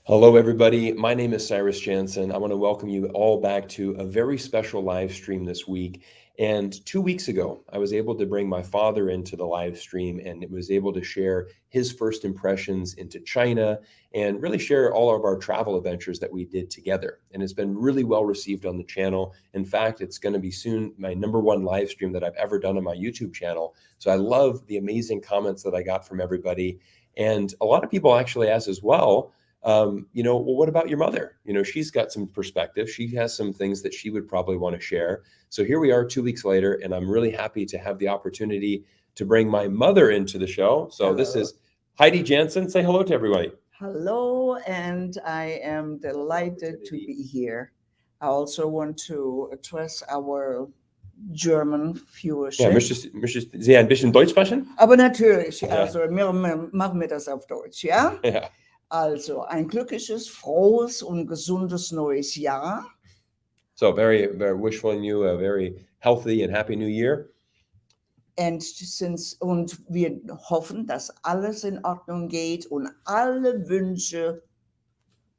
Hello, everybody. My name is Cyrus Jansen. I want to welcome you all back to a very special live stream this week. And 2 weeks ago, I was able to bring my father into the live stream and was able to share his first impressions into China and really share all of our travel adventures that we did together. And it's been really well received on the channel. In fact, it's going to be soon my #1 live stream that I've ever done on my YouTube channel. So I love the amazing comments that I got from everybody. And a lot of people actually asked as well, well, what about your mother? She's got some perspective. She has some things that she would probably want to share. So here we are 2 weeks later, and I'm really happy to have the opportunity to bring my mother into the show. So this is Heidi Jansen. Say hello to everybody. Hello, and I am delighted to be here. I also want to address our German Ja, viewership. möchtest Sie ein bisschen Deutsch sprechen? Aber natürlich, Ja. also machen wir das auf Deutsch, ja? Ja. Also ein glückliches, frohes und gesundes neues Jahr. So very, very wishing you a very healthy and happy new year. Und wir hoffen, dass alles in Ordnung geht und alle Wünsche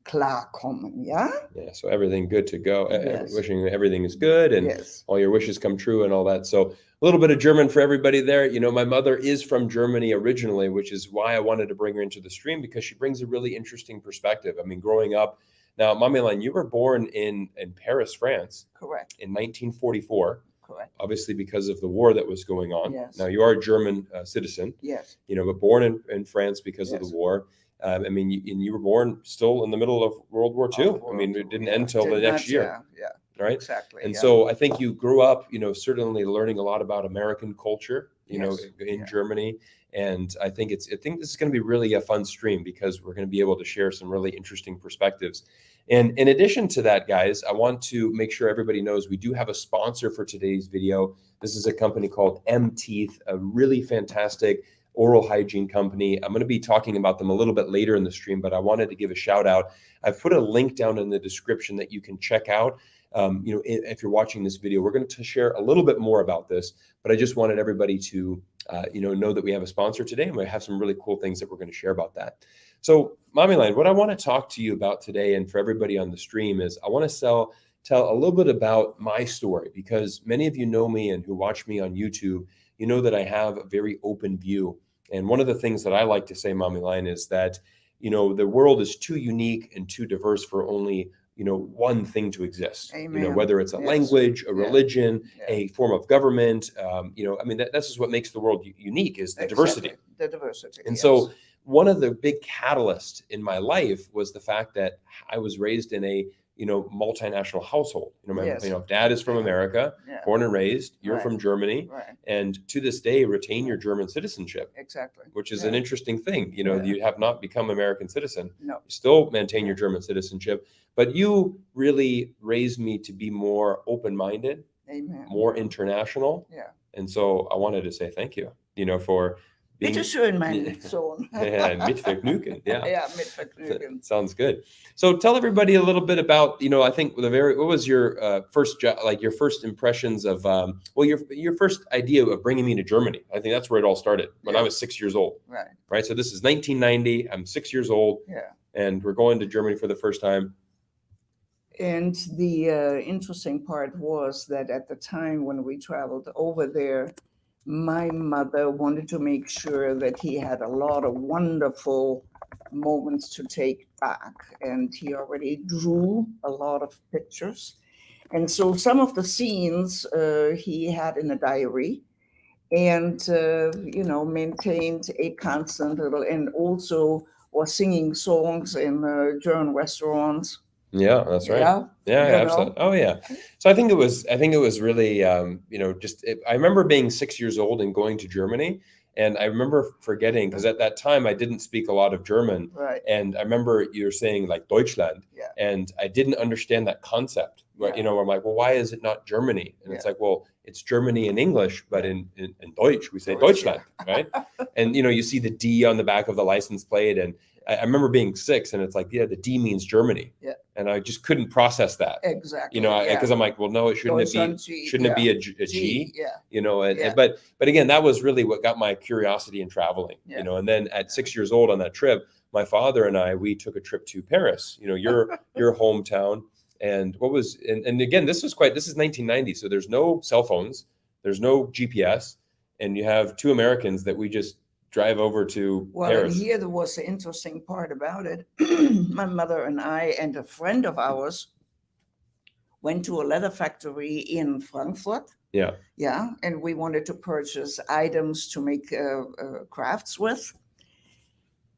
klarkommen, ja? Yeah, so everything good to go. Yes. Wishing everything is good and Yes. all your wishes come true and all that. So a little bit of German for everybody there. My mother is from Germany originally, which is why I wanted to bring her into the stream because she brings a really interesting perspective. I mean, growing up, now, Mamilan, you were born in Paris, France. Correct. In 1944. Correct. Obviously, because of the war that was going on. Yes. Now, you are a German citizen. Yes. But born in France because of Yes. the war. You were born still in the middle of World War II. It didn't end till the next year. Yeah, right? Exactly. And so I think you grew up, certainly learning a lot about American culture, in Germany. And I think this is going to be really a fun stream because we're going to be able to share some really interesting perspectives. And in addition to that, guys, I want to make sure everybody knows we do have a sponsor for today's video. This is a company called M-Teeth, a really fantastic oral hygiene company. I'm going to be talking about them a little bit later in the stream, but I wanted to give a shout out. I've put a link down in the description that you can check out. If you're watching this video, we're going to share a little bit more about this, but I just wanted everybody to, know that we have a sponsor today and we have some really cool things that we're going to share about that. So Mamilan, what I want to talk to you about today and for everybody on the stream is I want to tell a little bit about my story because many of you know me and who watch me on YouTube, you know that I have a very open view. And one of the things that I like to say, Mamilan, is that, the world is too unique and too diverse for only one thing to exist. Amen. Whether it's a language, a religion, a form of government, this is what makes the world unique is the diversity. The diversity. And so one of the big catalysts in my life was the fact that I was raised in a multinational household. My dad is from America, born and raised. You're from Germany, and to this day retain your German citizenship. Exactly, which is an interesting thing. You have not become American citizen. No, you still maintain your German citizenship, but you really raised me to be more open-minded, more international. Yeah, and so I wanted to say thank you. For Bitte schön, mein Sohn. Yeah, mit Vergnügen. Yeah. Yeah, mit Vergnügen. Sounds good. So tell everybody a little bit about, I think what was your first job, like your first impressions of, your first idea of bringing me to Germany. I think that's where it all started when I was 6 years old. Right. So this is 1990. I'm 6 years old. Yeah. And we're going to Germany for the first time. And the interesting part was that at the time when we traveled over there, my mother wanted to make sure that he had a lot of wonderful moments to take back. And he already drew a lot of pictures. And so some of the scenes he had in a diary and, maintained a constant level and also was singing songs in German restaurants. Yeah, that's right. Yeah, absolutely. Oh, yeah. So I think it was really, I remember being 6 years old and going to Germany. And I remember forgetting, because at that time I didn't speak a lot of German. Right. And I remember you were saying like Deutschland. Yeah. And I didn't understand that concept. Where, I'm like, well, why is it not Germany? And it's like, well, it's Germany in English, but in Deutsch, we say Deutschland, right? And, you see the D on the back of the license plate. And I remember being 6 and it's like, the D means Germany. Yeah. And I just couldn't process that. Exactly. Because I'm like, well, no, shouldn't it be a G? Yeah. But again, that was really what got my curiosity in traveling, and then at 6 years old on that trip, my father and we took a trip to Paris, your hometown. And and again, this is 1990. So there's no cell phones, there's no GPS, and you have two Americans that we just drive over to Paris. And here was the interesting part about it. My mother and I and a friend of ours went to a leather factory in Frankfurt. Yeah. Yeah. And we wanted to purchase items to make crafts with.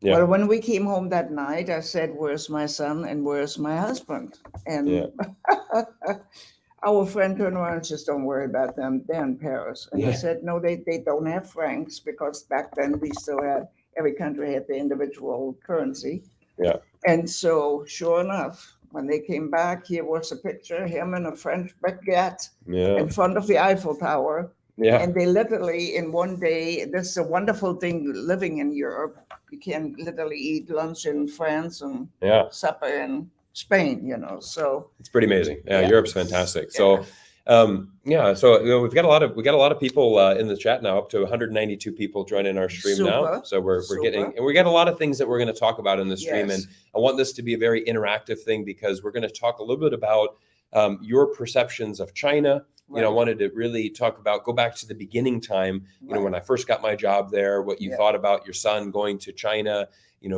Yeah. Well, when we came home that night, I said, "Where's my son and where's my husband?" And our friend turned around and says, "Don't worry about them. They're in Paris." And I said, "No, they don't have francs, because back then we still had, every country had the individual currency." Yeah. And so sure enough, when they came back, here was a picture, him in a French baguette in front of the Eiffel Tower. Yeah. And they literally, in one day, this is a wonderful thing living in Europe. You can literally eat lunch in France and supper in Spain, so it's pretty amazing. Yeah. Europe's fantastic. So so we've got a lot of people in the chat now, up to 192 people joining our stream now. So we're getting, and we got a lot of things that we're going to talk about in the stream. And I want this to be a very interactive thing, because we're going to talk a little bit about your perceptions of China. I wanted to really go back to the beginning time, when I first got my job there, what you thought about your son going to China,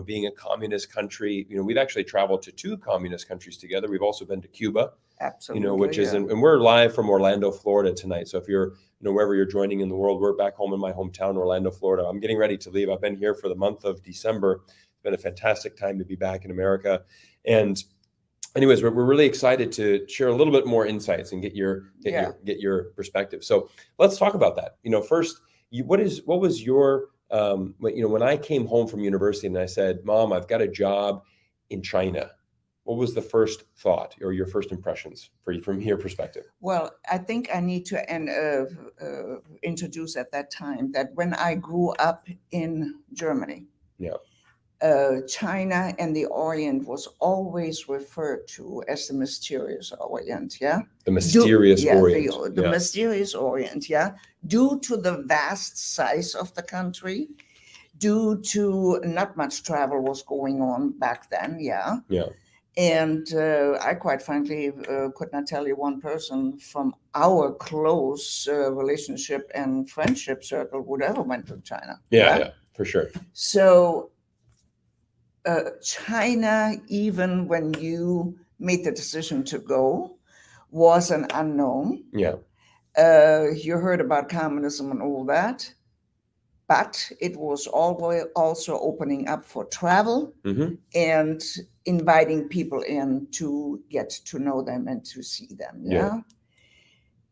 being a communist country. We've actually traveled to 2 communist countries together. We've also been to Cuba. Absolutely. Which is, and we're live from Orlando, Florida tonight. So if you're, wherever you're joining in the world, we're back home in my hometown, Orlando, Florida. I'm getting ready to leave. I've been here for the month of December. It's been a fantastic time to be back in America. And anyways, we're really excited to share a little bit more insights and get your perspective. So let's talk about that. First, what was your, when I came home from university and I said, "Mom, I've got a job in China," what was the first thought or your first impressions from your perspective? Well, I think I need to introduce at that time that when I grew up in Germany, China and the Orient was always referred to as the mysterious Orient. Yeah, the mysterious Orient. The mysterious Orient. Yeah, due to the vast size of the country, due to not much travel was going on back then. Yeah. Yeah. And I quite frankly could not tell you one person from our close relationship and friendship circle would ever went to China. Yeah, for sure. So China, even when you made the decision to go, was an unknown. Yeah. You heard about communism and all that. But it was always also opening up for travel and inviting people in to get to know them and to see them. Yeah.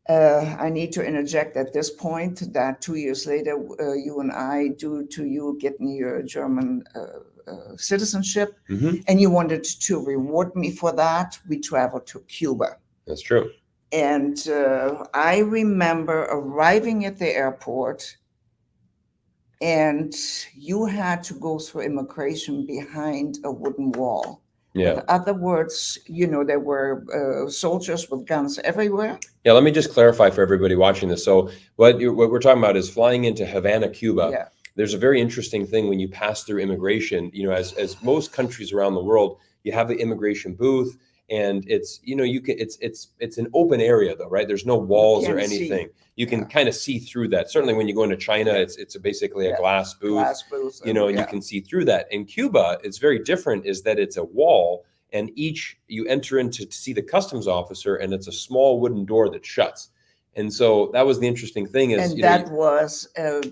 I need to interject at this point that 2 years later, you and I, due to you getting your German citizenship, and you wanted to reward me for that, we traveled to Cuba. That's true. And I remember arriving at the airport, and you had to go through immigration behind a wooden wall. Yeah. In other words, there were soldiers with guns everywhere. Yeah, let me just clarify for everybody watching this. So what we're talking about is flying into Havana, Cuba. Yeah. There's a very interesting thing when you pass through immigration. As most countries around the world, you have the immigration booth, and it's it's an open area though, right? There's no walls or anything. You can kind of see through that. Certainly when you go into China, it's basically a glass booth. And you can see through that. In Cuba, it's very different, is that it's a wall, and you enter into to see the customs officer, and it's a small wooden door that shuts. And so that was the interesting thing is, and that was a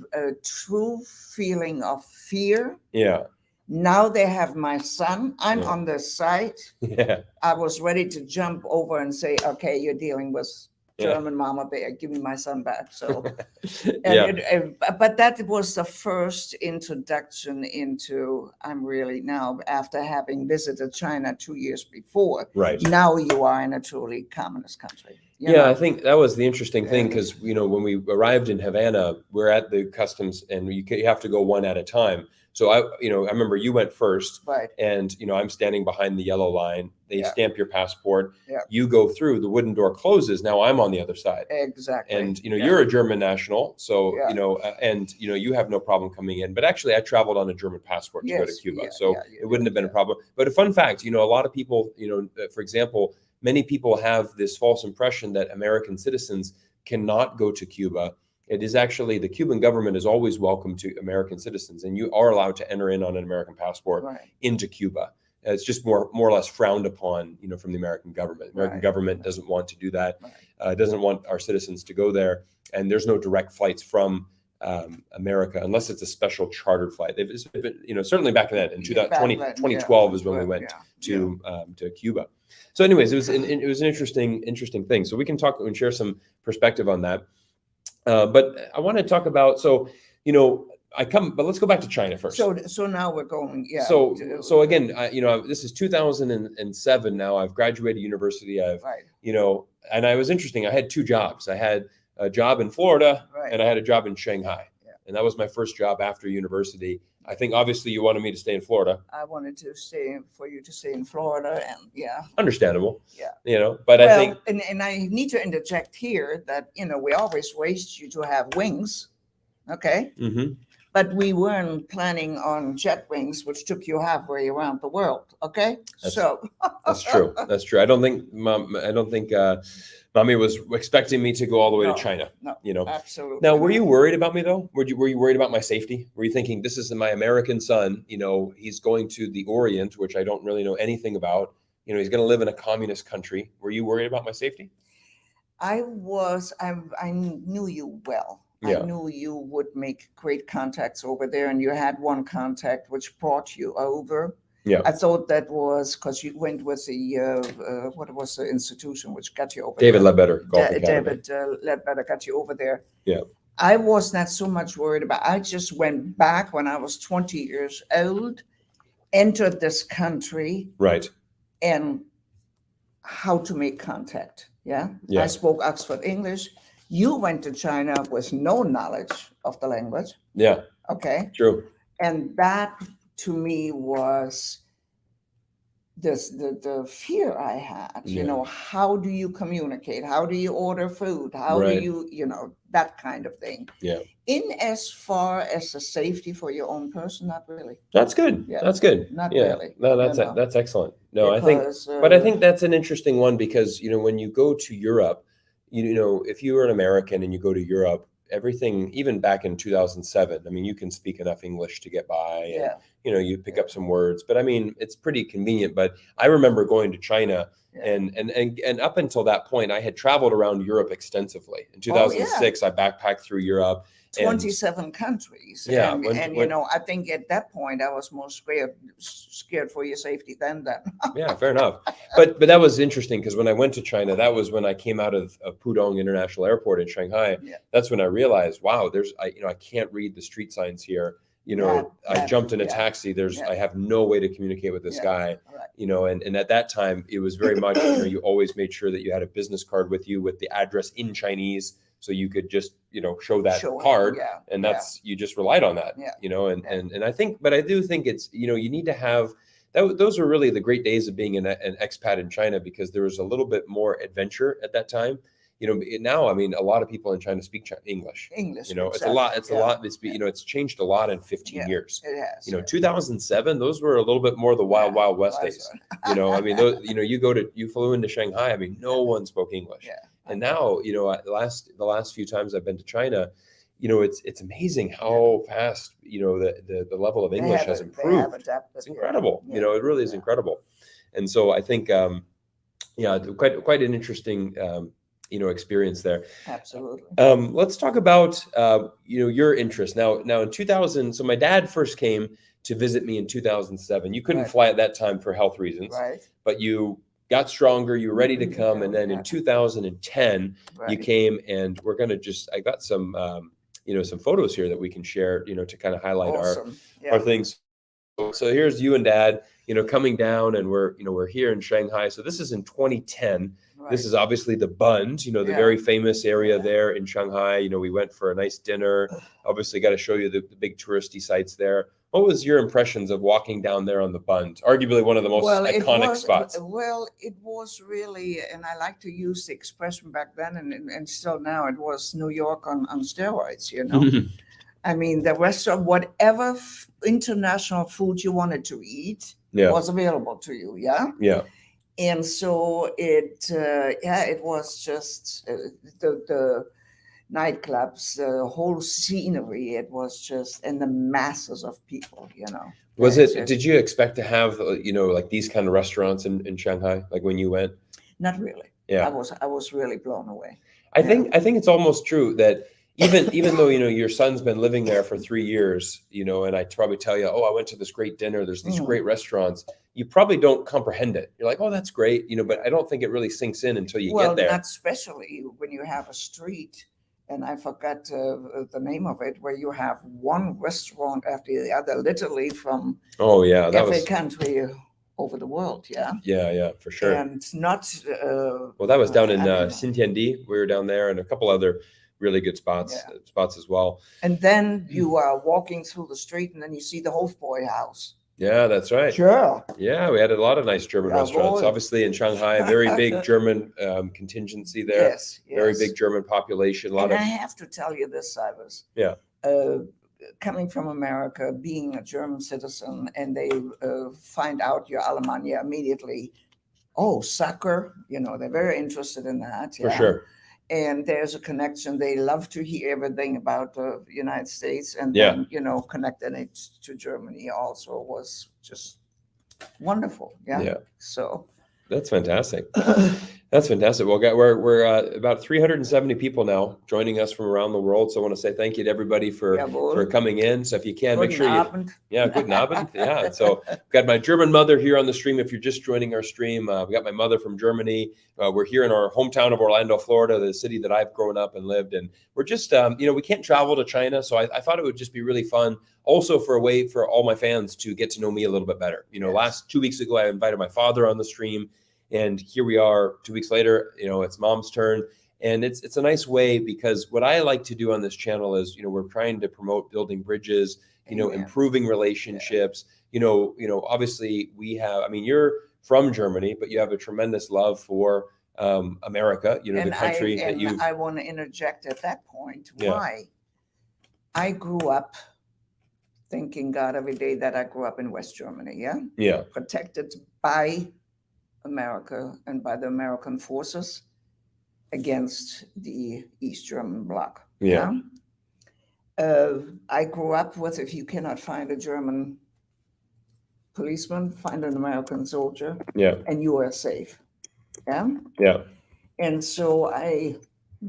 true feeling of fear. Yeah. Now they have my son. I'm on the side. Yeah. I was ready to jump over and say, "Okay, you're dealing with German mama bear. Give me my son back." So, but that was the first introduction into, I'm really now, after having visited China 2 years before, right now you are in a truly communist country. I think that was the interesting thing, because when we arrived in Havana, we're at the customs, and you have to go one at a time. So I remember you went first, Right. and I'm standing behind the yellow line. They stamp your passport. Yeah. You go through, the wooden door closes. Now I'm on the other side. Exactly. And you're a German national, so you have no problem coming in. But actually, I traveled on a German passport to go to Cuba, so it wouldn't have been a problem. But a fun fact, a lot of people, for example, many people have this false impression that American citizens cannot go to Cuba. It is actually, the Cuban government is always welcome to American citizens, and you are allowed to enter in on an American passport into Cuba. It's just more or less frowned upon, from the American government. The American government doesn't want to do that. Doesn't want our citizens to go there, and there's no direct flights from America unless it's a special chartered flight. It's been, certainly back then in 2012 is when we went to Cuba. So, anyways, it was an interesting thing. So we can talk and share some perspective on that. But I want to talk about, but let's go back to China first. So now we're going, So again, this is 2007 now. I've graduated university. And I was interesting. I had two jobs. I had a job in Florida and I had a job in Shanghai. Yeah. And that was my first job after university. I think obviously you wanted me to stay in Florida. I wanted for you to stay in Florida, and understandable. Yeah. But I think, and I need to interject here that we always raised you to have wings, okay? Mm-hmm. But we weren't planning on jet wings, which took you halfway around the world, okay? That's true. That's true. I don't think Mommy was expecting me to go all the way to China. No, absolutely. Now, were you worried about me though? Were you worried about my safety? Were you thinking, this is my American son, he's going to the Orient, which I don't really know anything about. He's going to live in a communist country. Were you worried about my safety? I knew you well. I knew you would make great contacts over there, and you had one contact which brought you over. Yeah. I thought that was because you went with the what was the institution which got you over David there? Ledbetter. David Ledbetter got you over there. Yeah. I was not so much worried about. I just went back when I was 20 years old, entered this country, right, and how to make contact. Yeah. Yeah. I spoke Oxford English. You went to China with no knowledge of the language. Yeah. Okay. True. And that to me was the fear I had. How do you communicate? How do you order food? How do you, that kind of thing. Yeah. In as far as the safety for your own person, not really. That's good. Yeah. That's good. Not really. No, that's excellent. No, because, I think that's an interesting one because, when you go to Europe, if you were an American and you go to Europe, everything, even back in 2007, you can speak enough English to get by and, you pick up some words, but it's pretty convenient. But I remember going to China and up until that point, I had traveled around Europe extensively. In 2006, I backpacked through Europe. 27 countries. Yeah. I think at that point I was more scared for your safety than that. Yeah, fair enough. But that was interesting because when I went to China, that was when I came out of Pudong International Airport in Shanghai. Yeah. That's when I realized, wow, I can't read the street signs here. I jumped in a taxi. I have no way to communicate with this guy, and at that time it was very much, you always made sure that you had a business card with you with the address in Chinese. So you could just, show that card and you just relied on that, and I think, but I do think it's, you need to have that. Those were really the great days of being an expat in China because there was a little bit more adventure at that time. Now, a lot of people in China speak English. It's a lot. It's changed a lot in 15 years. It has. 2007, those were a little bit more the wild West days. You flew into Shanghai. No one spoke English. Yeah. And now, the last few times I've been to China, it's amazing how fast, the level of English has improved. It's incredible. It really is incredible. And so I think, quite an interesting, experience there. Absolutely. Let's talk about, your interest now in 2000. So my dad first came to visit me in 2007. You couldn't fly at that time for health reasons, but you got stronger, you were ready to come. And then in 2010, you came, and we're going to I got some, some photos here that we can share, to kind of highlight our things. So here's you and Dad, coming down, and we're here in Shanghai. So this is in 2010. This is obviously the Bund, the very famous area there in Shanghai. We went for a nice dinner. Obviously got to show you the big touristy sites there. What was your impressions of walking down there on the Bund? Arguably one of the most iconic spots. Well, it was really, and I like to use the expression back then and still now, it was New York on steroids, you know. I mean, the restaurant, whatever international food you wanted to eat was available to you, yeah? Yeah. And so it was just the nightclubs, the whole scenery, it was just, and the masses of people, you know. Did you expect to have, like these kind of restaurants in Shanghai, like when you went? Not really. Yeah. I was really blown away. I think it's almost true that even though, your son's been living there for 3 years, and I probably tell you, oh, I went to this great dinner, there's these great restaurants, you probably don't comprehend it. You're like, oh, that's great, but I don't think it really sinks in until you get there. Well, not especially when you have a street, and I forgot the name of it, where you have one restaurant after the other, literally from every country over the world, yeah? Yeah, for sure. And not... well, that was down in Xintiandi. We were down there, and a couple other really good spots as well. And then you are walking through the street, and then you see the Hofbräu house. Yeah, that's right. Sure. Yeah, we had a lot of nice German restaurants. Obviously, in Shanghai, very big German contingency there. Yes. Very big German population. I have to tell you this, Cyrus. Yeah. Coming from America, being a German citizen, and they find out your Alemannia immediately. Oh, soccer, they're very interested in that. For sure. And there's a connection. They love to hear everything about the United States, and then, connecting it to Germany also was just wonderful. Yeah. So that's fantastic. That's fantastic. Well, we're about 370 people now joining us from around the world. So I want to say thank you to everybody for coming in. So if you can, make sure guten Abend. Yeah. So I've got my German mother here on the stream. If you're just joining our stream, we got my mother from Germany. We're here in our hometown of Orlando, Florida, the city that I've grown up and lived. And we're just, we can't travel to China. So I thought it would just be really fun. Also for a way for all my fans to get to know me a little bit better. Last 2 weeks ago, I invited my father on the stream. And here we are 2 weeks later, it's Mom's turn. And it's a nice way, because what I like to do on this channel is, we're trying to promote building bridges, improving relationships. Obviously you're from Germany, but you have a tremendous love for America, the country that you... I want to interject at that point. Why? I grew up thanking God every day that I grew up in West Germany, Yeah. Protected by America and by the American forces against the East German bloc. Yeah. I grew up with, if you cannot find a German policeman, find an American soldier, and you are safe. Yeah. Yeah. And so I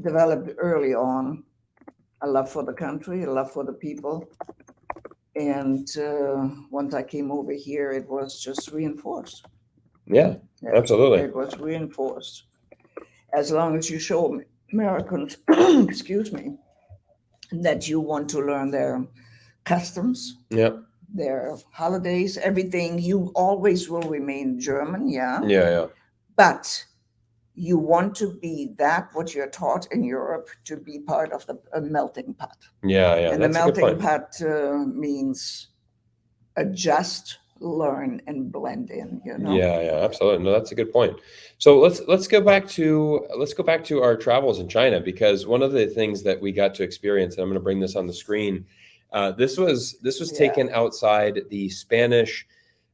developed early on a love for the country, a love for the people. And once I came over here, it was just reinforced. Yeah, absolutely. It was reinforced. As long as you show Americans, excuse me, that you want to learn their customs, their holidays, everything, you always will remain German, Yeah. But you want to be what you're taught in Europe, to be part of a melting pot. Yeah. And the melting pot means adjust, learn, and blend in. Yeah, absolutely. No, that's a good point. So let's go back to our travels in China, because one of the things that we got to experience, and I'm going to bring this on the screen, this was taken outside the Spanish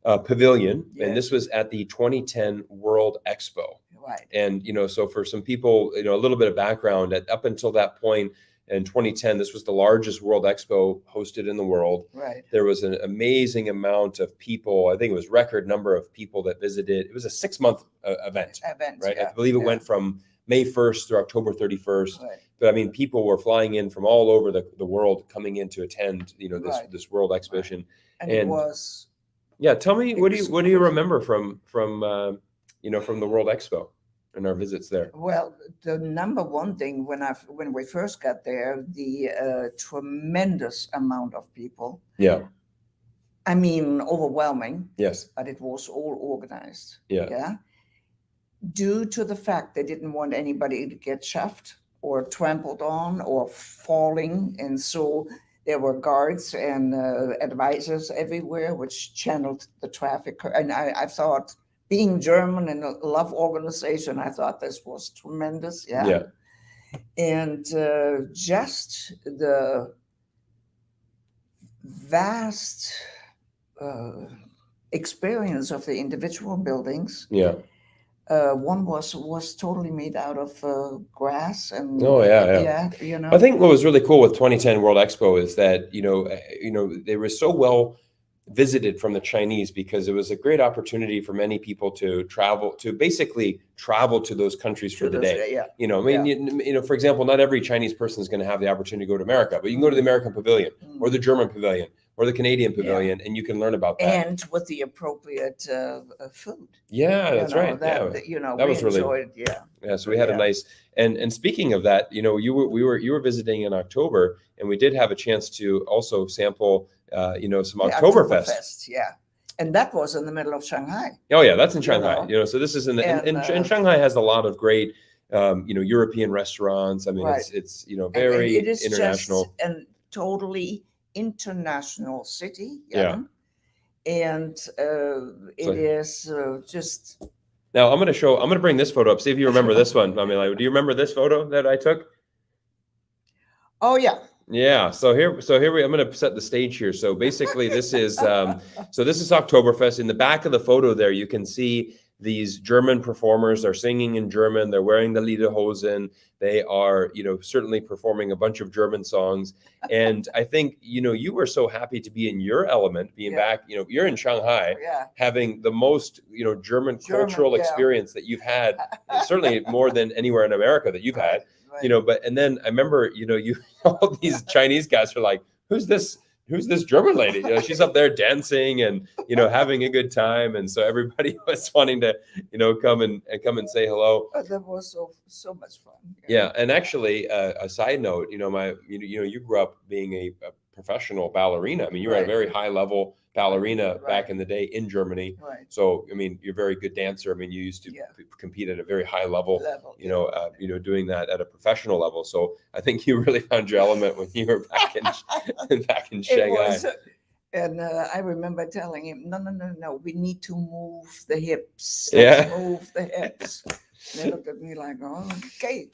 pavilion, and this was at the 2010 World Expo. Right. And so for some people, a little bit of background, up until that point, in 2010, this was the largest World Expo hosted in the world. Right. There was an amazing amount of people. I think it was record number of people that visited. It was a 6-month event, right? Yeah. I believe it went from May 1st through October 31st. Right. But people were flying in from all over the world, coming in to attend, this World Exhibition. Right. And it was... Yeah, tell me, what do you remember from the World Expo and our visits there? Well, the number one thing when we first got there, the tremendous amount of people. Yeah. I mean, overwhelming. Yes. But it was all organized. Yeah. Yeah. Due to the fact they didn't want anybody to get shoved or trampled on or falling, and so there were guards and advisors everywhere, which channeled the traffic. And I thought, being German and a love organization, I thought this was tremendous. Yeah. And just the vast experience of the individual buildings. Yeah. One was totally made out of grass and you know. I think what was really cool with 2010 World Expo is that they were so well visited from the Chinese because it was a great opportunity for many people to basically travel to those countries for the day. Yeah. For example, not every Chinese person is going to have the opportunity to go to America, but you can go to the American Pavilion or the German Pavilion or the Canadian Pavilion, and you can learn about that. And with the appropriate food. Yeah, that's right. That was really enjoyed. Yeah. So we had a nice, and speaking of that, you were visiting in October, and we did have a chance to also sample, some Oktoberfest. Yeah. And that was in the middle of Shanghai. Oh yeah, that's in Shanghai. So this is and Shanghai has a lot of great, European restaurants. I mean, it's very it is international and totally international city. And it is just. Now I'm going to bring this photo up. See if you remember this one, Mamila. Do you remember this photo that I took? Oh yeah. Yeah. So here I'm going to set the stage here. So basically this is this is Oktoberfest. In the back of the photo there, you can see these German performers are singing in German. They're wearing the lederhosen. They are, certainly performing a bunch of German songs. And I think, you were so happy to be in your element, being back, you're in Shanghai, having the most, German cultural experience that you've had, certainly more than anywhere in America that you've had, and then I remember, all these Chinese guys are like, who's this German lady? She's up there dancing and, having a good time. And so everybody was wanting to, come and say hello. That was so much fun. Yeah. And actually, a side note, you grew up being a professional ballerina. I mean, you were at a very high level ballerina back in the day in Germany. Right. So, I mean, you're a very good dancer. I mean, you used to compete at a very high level, doing that at a professional level. So I think you really found your element when you were back in Shanghai. And I remember telling him, no, we need to move the hips. Let's move the hips. They looked at me like, oh, okay,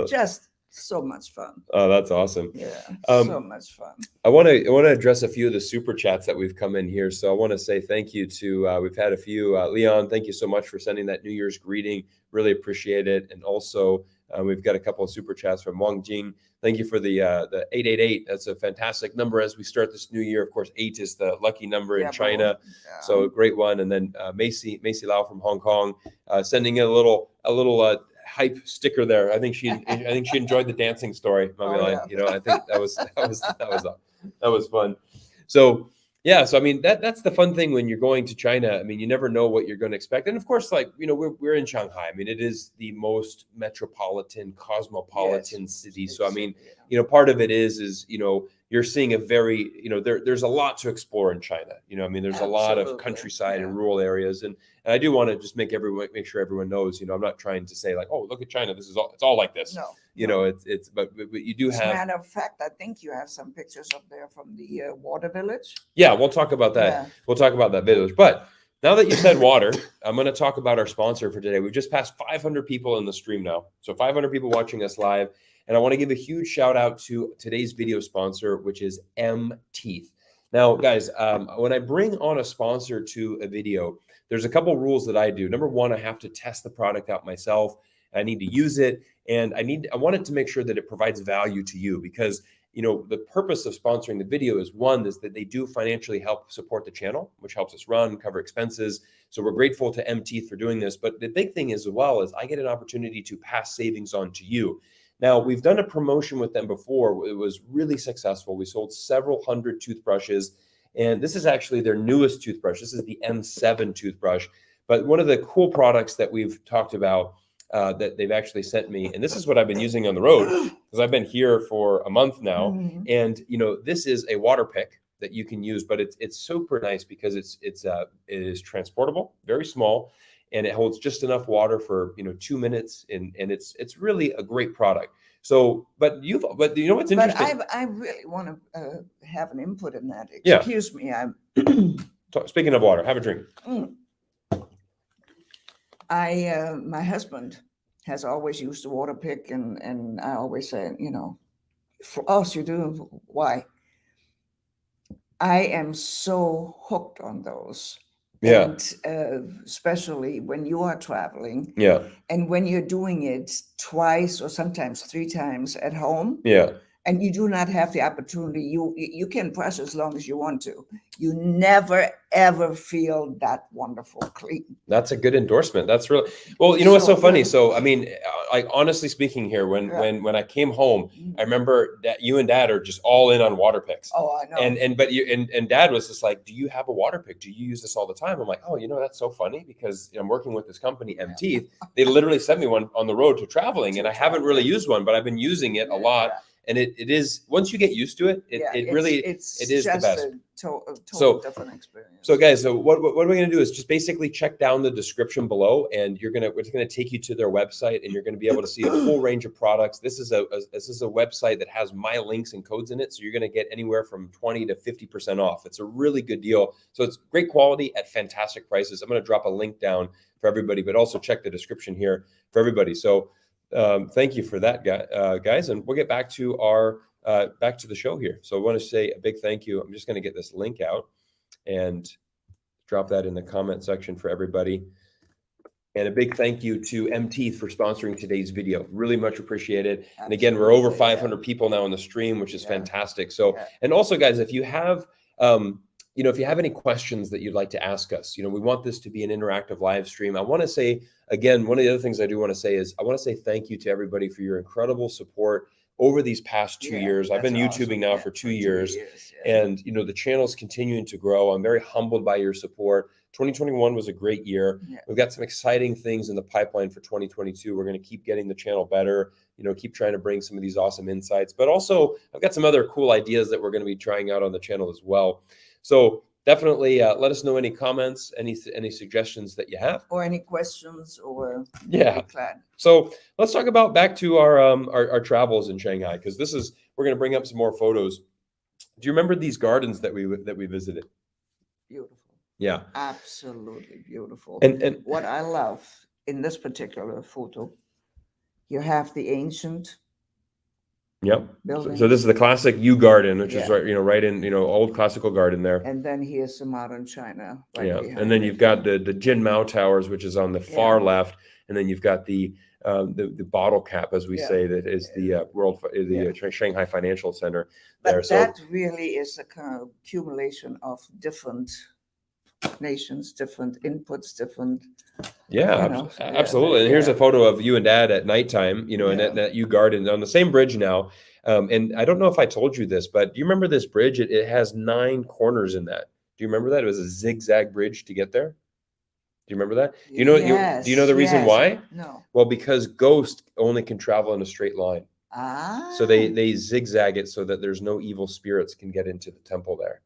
just so much fun. Oh, that's awesome. Yeah, so much fun. I want to address a few of the super chats that we've come in here. So I want to say thank you to, we've had a few, Leon, thank you so much for sending that New Year's greeting. Really appreciate it. And also we've got a couple of super chats from Wang Jing. Thank you for the 888. That's a fantastic number as we start this new year. Of course, 8 is the lucky number in China. So a great one. And then Macy Lau from Hong Kong, sending in a little hype sticker there. I think she enjoyed the dancing story. I think that was fun. So yeah, so I mean that's the fun thing when you're going to China. I mean, you never know what you're going to expect. And of course, we're in Shanghai. I mean, it is the most cosmopolitan city. So I mean, part of it is you're seeing a very, there's a lot to explore in China. I mean, there's a lot of countryside and rural areas. And I do want to just make sure everyone knows, I'm not trying to say like, oh, look at China. It's all like this. No. But you do have. As a matter of fact, I think you have some pictures up there from the water village. Yeah, we'll talk about that. Yeah. We'll talk about that village. But now that you said water, I'm going to talk about our sponsor for today. We've just passed 500 people in the stream now. So 500 people watching us live. And I want to give a huge shout out to today's video sponsor, which is M-Teeth. Now, guys, when I bring on a sponsor to a video, there's a couple rules that I do. Number one, I have to test the product out myself. I need to use it. And I want it to make sure that it provides value to you because, the purpose of sponsoring the video is that they do financially help support the channel, which helps us cover expenses. So we're grateful to M-Teeth for doing this. But the big thing is I get an opportunity to pass savings on to you. Now, we've done a promotion with them before. It was really successful. We sold several hundred toothbrushes, and this is actually their newest toothbrush. This is the M7 toothbrush. But one of the cool products that we've talked about that they've actually sent me, and this is what I've been using on the road because I've been here for a month now. Mm-hmm. And this is a water pick that you can use, but it's super nice because it is transportable, very small. And it holds just enough water for 2 minutes, and it's really a great product. So, but you know what's interesting? But I really want to have an input in that. Yeah. Excuse me. I'm. Speaking of water, have a drink. My husband has always used the water pick, and I always say, for us, you do. Why? I am so hooked on those. Yeah. And especially when you are traveling. Yeah. And when you're doing it twice or sometimes 3 times at home. Yeah. And you do not have the opportunity, you can press as long as you want to. You never, ever feel that wonderful clean. That's a good endorsement. That's really, well, you know what's so funny? So, I mean, like, honestly speaking here, when I came home, I remember that you and Dad are just all in on water picks. Oh, I know. But Dad was just like, do you have a water pick? Do you use this all the time? I'm like, oh, that's so funny, because I'm working with this company, MT. They literally sent me one on the road to traveling, and I haven't really used one, but I've been using it a lot. Yeah. And it is, once you get used to it, it really is the best. A total different experience. So guys, so what we're going to do is just basically check down the description below, and we're just going to take you to their website, and you're going to be able to see a full range of products. This is a website that has my links and codes in it, so you're going to get anywhere from 20 to 50% off. It's a really good deal. So it's great quality at fantastic prices. I'm going to drop a link down for everybody, but also check the description here for everybody. So thank you for that, guys, and we'll get back to the show here. So I want to say a big thank you. I'm just going to get this link out and drop that in the comment section for everybody. And a big thank you to MT for sponsoring today's video. Really much appreciated. Absolutely. And again, we're over 500 people now on the stream, which is fantastic. So, and also, guys, if you have if you have any questions that you'd like to ask us, we want this to be an interactive live stream. I want to say, again, one of the other things I do want to say is I want to say thank you to everybody for your incredible support over these past 2 years. I've been YouTubing now for 2 years. And, the channel's continuing to grow. I'm very humbled by your support. 2021 was a great year. Yeah. We've got some exciting things in the pipeline for 2022. We're going to keep getting the channel better, keep trying to bring some of these awesome insights. But also, I've got some other cool ideas that we're going to be trying out on the channel as well. So definitely let us know any comments, any suggestions that you have, or any questions, or So let's talk about back to our travels in Shanghai, because we're going to bring up some more photos. Do you remember these gardens that we visited? Beautiful. Yeah, absolutely beautiful. And what I love in this particular photo, you have the ancient. Yep. So this is the classic U garden, which is right in old classical garden there. And then here's the modern China. And then you've got the Jin Mao Towers, which is on the far left, and then you've got the bottle cap, as we say, that is the Shanghai Financial Center there. But that really is a kind of accumulation of different nations, different inputs, different. Yeah, absolutely. And here's a photo of you and Dad at nighttime, in that U garden on the same bridge now. And I don't know if I told you this, but do you remember this bridge? It has 9 corners in that. Do you remember that? It was a zigzag bridge to get there. Do you remember that? Do you know? Do you know the reason why? No. Well, because ghosts only can travel in a straight line. So they zigzag it so that there's no evil spirits can get into the temple there.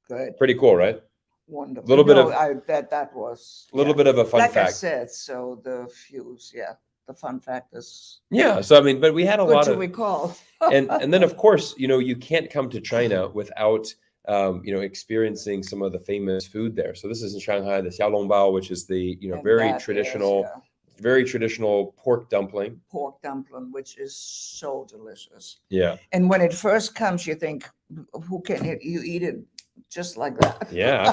Good. Pretty cool, right? Wonderful. Little bit of. I bet that was a little bit of a fun fact. Like I said, so the fuse, the fun fact is. Yeah. So I mean, but we had a lot of. Good to recall. and then of course, you can't come to China without. Experiencing some of the famous food there. So this is in Shanghai, the xiaolongbao, which is the very traditional pork dumpling. Pork dumpling, which is so delicious. Yeah. And when it first comes, you think, who can you eat it just like that? Yeah.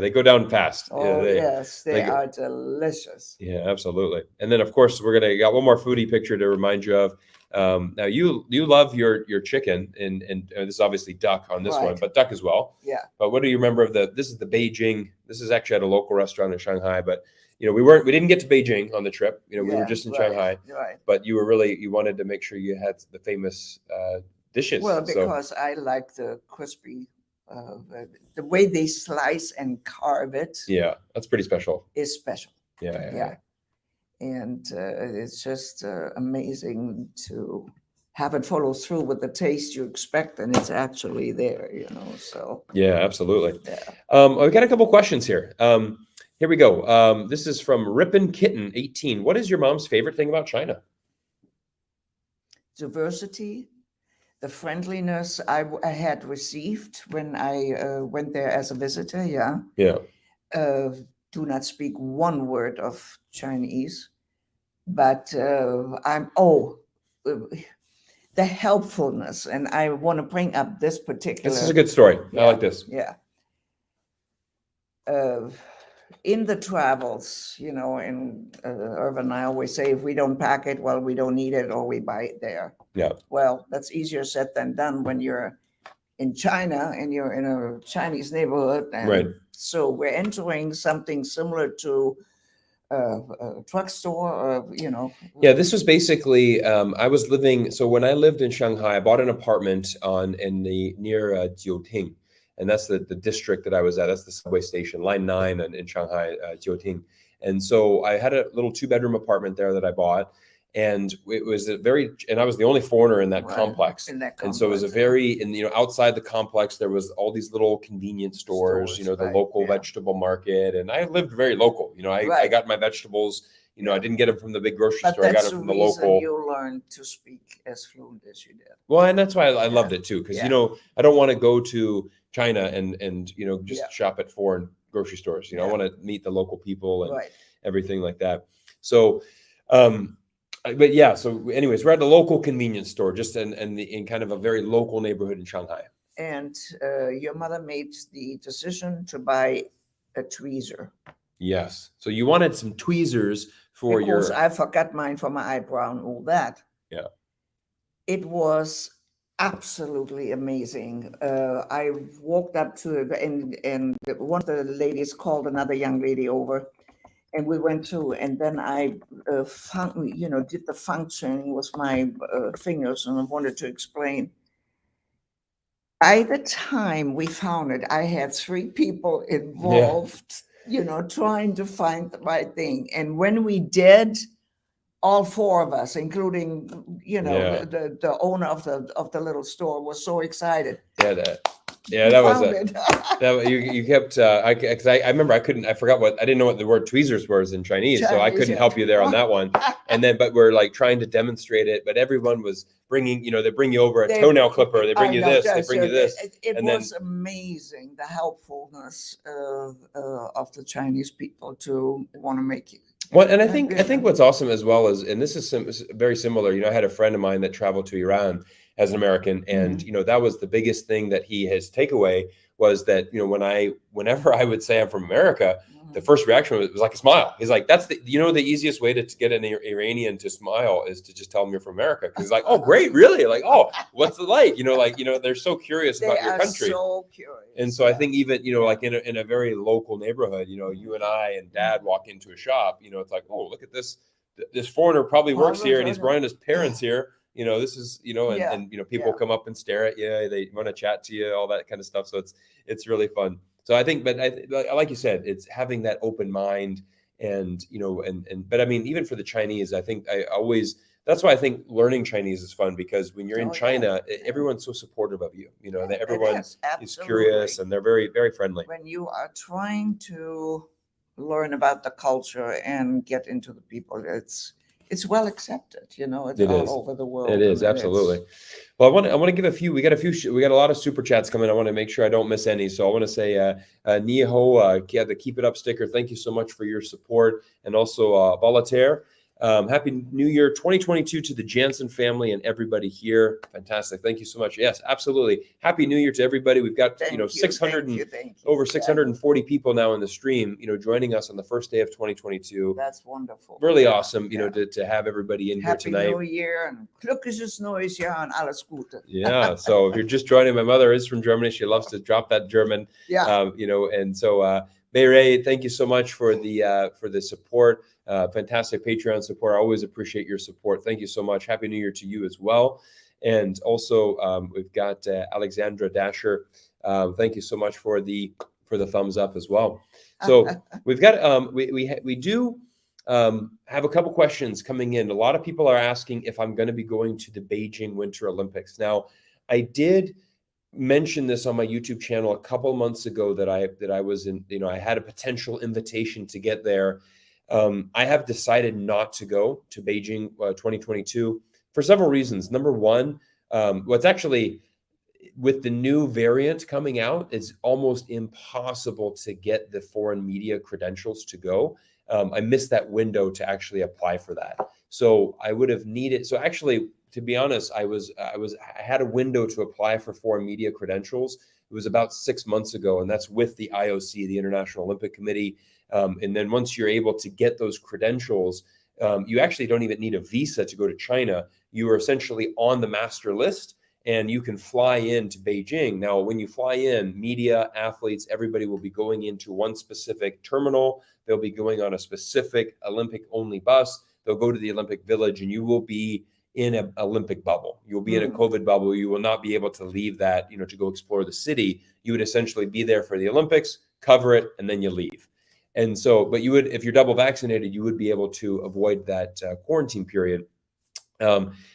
They go down fast. Oh, yes, they are delicious. Yeah, absolutely. And then of course got one more foodie picture to remind you of. Now you love your chicken, and this is obviously duck on this one, but duck as well. Yeah. But what do you remember of this is the Beijing. This is actually at a local restaurant in Shanghai, but we didn't get to Beijing on the trip. We were just in Shanghai. Right. But you wanted to make sure you had the famous dishes. Well, because I like the crispy, the way they slice and carve it. Yeah, that's pretty special. Is special. Yeah. And it's just amazing to have it follow through with the taste you expect, and it's actually there, so. Yeah, absolutely. Yeah. We got a couple questions here. Here we go. This is from Rippin Kitten 18. What is your mom's favorite thing about China? diversity, the friendliness I had received when I went there as a visitor. Yeah. Yeah. Do not speak one word of Chinese, but the helpfulness, and I want to bring up this particular. This is a good story. Yeah, I like this. Yeah. In the travels, in Irvin, I always say, if we don't pack it, well, we don't need it, or we buy it there. Yeah. Well, that's easier said than done when you're in China and you're in a Chinese neighborhood. And Right. so we're entering something similar to a drugstore, or, Yeah, this was basically, I was living, so when I lived in Shanghai, I bought an apartment near Jiuting, and that's the district that I was at. That's the subway station, Line 9 in Shanghai, Jiuting. And so I had a little 2-bedroom apartment there that I bought, and it was and I was the only foreigner in that complex. And so it was outside the complex, there was all these little convenience stores, the local vegetable market, and I lived very local. I got my vegetables. I didn't get them from the big grocery store. I got them from the local. You learned to speak as fluent as you did. Well, and that's why I loved it too, because I don't want to go to China and just shop at foreign grocery stores. I want to meet the local people and everything like that. So, but yeah. So, anyways, we're at the local convenience store, just in kind of a very local neighborhood in Shanghai. And your mother made the decision to buy a tweezer. Yes. So you wanted some tweezers for because I forgot mine for my eyebrow and all that. Yeah. It was absolutely amazing. I walked up to it, and one of the ladies called another young lady over, and we went through, and then I did the functioning with my fingers, and I wanted to explain. By the time we found it, I had 3 people involved, trying to find the right thing. And when we did, all 4 of us, including, the owner of the little store, was so excited. Yeah, that was it. That you kept. Because I remember I forgot I didn't know what the word tweezers was in Chinese, so I couldn't help you there on that one. But we're like trying to demonstrate it, but everyone was bringing. They bring you over a toenail clipper. They bring you this. They bring you this. It was amazing, the helpfulness of the Chinese people to want to make it. Well, and I think what's awesome as well is, and this is very similar. I had a friend of mine that traveled to Iran as an American, and that was the biggest thing that his takeaway was that whenever I would say I'm from America, the first reaction was like a smile. He's like, that's the easiest way to get an Iranian to smile is to just tell them you're from America. Because he's like, oh, great, really? Like, oh, what's it like? They're so curious about your country. So curious. And so I think even like in a very local neighborhood, you and I and Dad walk into a shop, it's like, oh, look at this foreigner probably works here and he's brought his parents here. This is, and people come up and stare at you. They want to chat to you, all that kind of stuff. So it's really fun. So I think, but like you said, it's having that open mind and but I mean, even for the Chinese, I think that's why I think learning Chinese is fun, because when you're in China, everyone's so supportive of you, that everyone is curious and they're very, very friendly. When you are trying to learn about the culture and get into the people, it's well accepted, it's all over the world. It is, absolutely. Well, I want to give we got a lot of super chats coming. I want to make sure I don't miss any. So I want to say, Nieho, the Keep It Up sticker. Thank you so much for your support. And also Voltaire. Happy New Year 2022 to the Jansen family and everybody here. Fantastic. Thank you so much. Yes, absolutely. Happy New Year to everybody. We've got, 640 people now in the stream, joining us on the first day of 2022. That's wonderful. Really awesome, to have everybody in here tonight. Happy New Year and glückliches neues Jahr und alles Gute. Yeah. So if you're just joining, my mother is from Germany. She loves to drop that German. Yeah. And so, Mayray, thank you so much for the support. Fantastic Patreon support. I always appreciate your support. Thank you so much. Happy New Year to you as well. And also we've got Alexandra Dasher. Thank you so much for the thumbs up as well. So we've got we do have a couple questions coming in. A lot of people are asking if I'm going to be going to the Beijing Winter Olympics. Now, I did mention this on my YouTube channel a couple of months ago that I was in, I had a potential invitation to get there. I have decided not to go to Beijing 2022 for several reasons. Number one, what's actually with the new variant coming out, it's almost impossible to get the foreign media credentials to go. I missed that window to actually apply for that. So I would have needed, so actually, to be honest, I had a window to apply for foreign media credentials. It was about 6 months ago, and that's with the IOC, the International Olympic Committee. And then once you're able to get those credentials, you actually don't even need a visa to go to China. You are essentially on the master list, and you can fly into Beijing. Now, when you fly in, media, athletes, everybody will be going into one specific terminal. They'll be going on a specific Olympic-only bus. They'll go to the Olympic Village, and you will be in an Olympic bubble. You'll be in a COVID bubble. You will not be able to leave that, to go explore the city. You would essentially be there for the Olympics, cover it, and then you leave. And so, but you would, if you're double vaccinated, you would be able to avoid that quarantine period.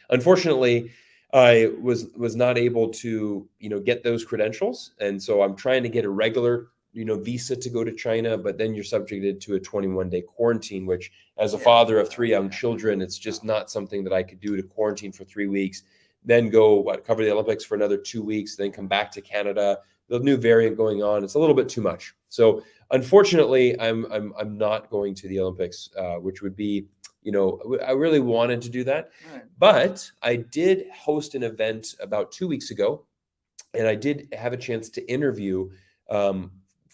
Unfortunately, I was not able to, get those credentials. And so I'm trying to get a regular, visa to go to China, but then you're subjected to a 21-day quarantine, which as a father of 3 young children, it's just not something that I could do, to quarantine for 3 weeks, then go cover the Olympics for another 2 weeks, then come back to Canada. The new variant going on, it's a little bit too much. So unfortunately, I'm not going to the Olympics, which would be, I really wanted to do that. Right. But I did host an event about 2 weeks ago, and I did have a chance to interview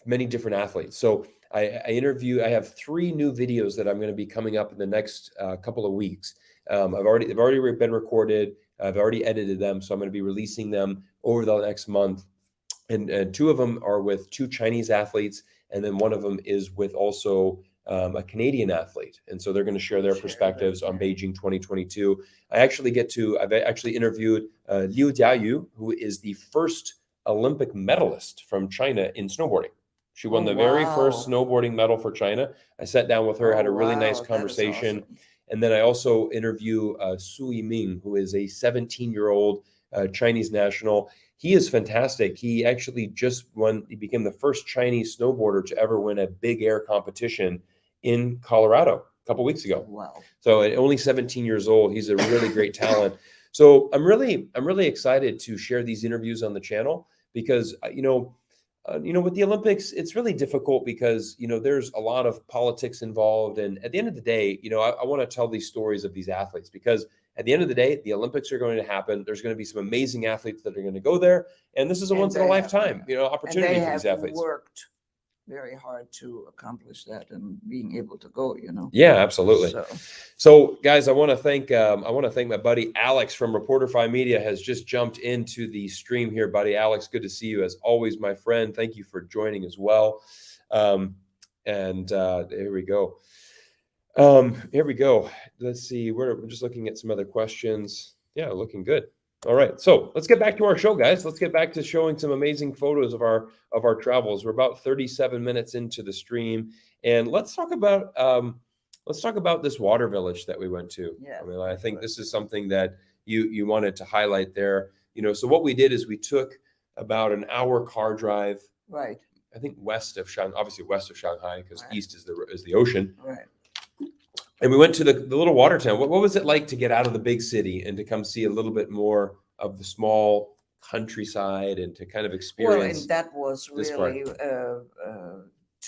many different athletes. So I have 3 new videos that I'm going to be coming up in the next couple of weeks. They've already been recorded. I've already edited them, so I'm going to be releasing them over the next month. And 2 of them are with 2 Chinese athletes, and then one of them is with also a Canadian athlete. And so they're going to share their perspectives on Beijing 2022. I've actually interviewed Liu Jiayu, who is the first Olympic medalist from China in snowboarding. She won the very first snowboarding medal for China. I sat down with her, had a really nice conversation. Awesome. And then I also interview Su Yiming, who is a 17-year-old Chinese national. He is fantastic. He actually he became the first Chinese snowboarder to ever win a big air competition in Colorado a couple weeks ago. Wow. So at only 17 years old, he's a really great talent. So I'm really excited to share these interviews on the channel, because, with the Olympics, it's really difficult because, there's a lot of politics involved. And at the end of the day, I want to tell these stories of these athletes, because at the end of the day, the Olympics are going to happen. There's going to be some amazing athletes that are going to go there. And this is a once in a lifetime, opportunity for these athletes. Worked very hard to accomplish that and being able to go, Yeah, absolutely. So guys, I want to thank my buddy Alex from Reporterfy Media has just jumped into the stream here. Buddy Alex, good to see you as always, my friend. Thank you for joining as well. Here we go. Let's see. We're just looking at some other questions. Yeah, looking good. All right, so let's get back to our show, guys. Let's get back to showing some amazing photos of our travels. We're about 37 minutes into the stream, and let's talk about this water village that we went to. Yeah, I think this is something that you wanted to highlight there. So what we did is we took about an hour car drive. Right. I think west of Shanghai, obviously west of Shanghai, because east is the ocean. Right. And we went to the little water town. What was it like to get out of the big city and to come see a little bit more of the small countryside and to kind of experience? Well, and that was really,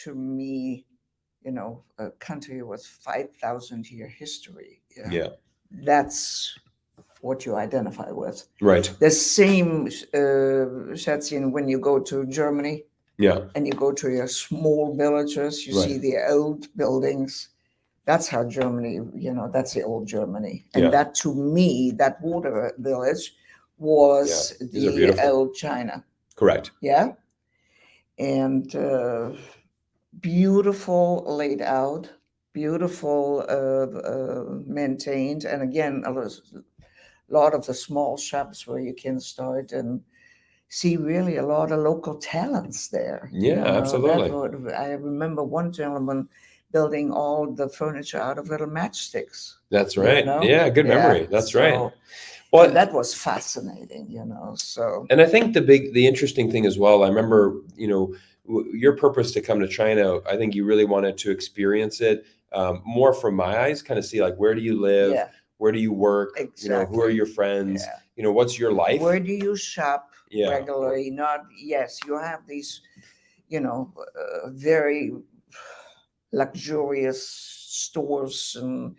to me, a country with 5,000-year history. Yeah. That's what you identify with. Right. The same, Shatzin, when you go to Germany. Yeah. And you go to your small villages, you see the old buildings. That's how Germany, that's the old Germany. And that, to me, that water village was the old China. Correct. Yeah. And beautiful laid out, beautiful maintained. And again, a lot of the small shops where you can start and see really a lot of local talents there. Yeah, absolutely. I remember one gentleman building all the furniture out of little matchsticks. That's right. Yeah, good memory. That's right. Well, that was fascinating, so. And I think the interesting thing as well, I remember, your purpose to come to China, I think you really wanted to experience it more from my eyes, kind of see like, where do you live? Yeah. where do you work, who are your friends, what's your life, where do you shop regularly, not, yes, you have these, very luxurious stores and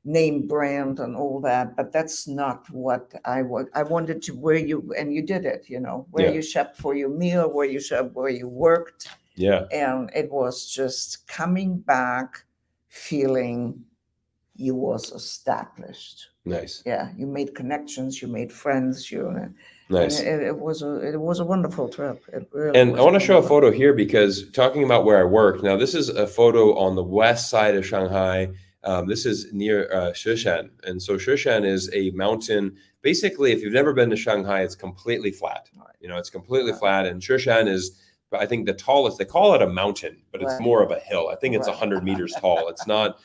name brand and all that, but that's not what I wanted to, where you, and you did it, where you shopped for your meal, where you shopped, where you worked. Yeah. And it was just coming back feeling you was established. Nice. Yeah, you made connections, you made friends, nice. And it was a wonderful trip. It really and was I want to show a photo here, because talking about where I work, now this is a photo on the west side of Shanghai. This is near Sheshan. And so Sheshan is a mountain. Basically, if you've never been to Shanghai, it's completely flat. It's completely flat. And Sheshan is, I think, the tallest. They call it a mountain, but it's more of a hill. I think it's 100 meters tall. It's not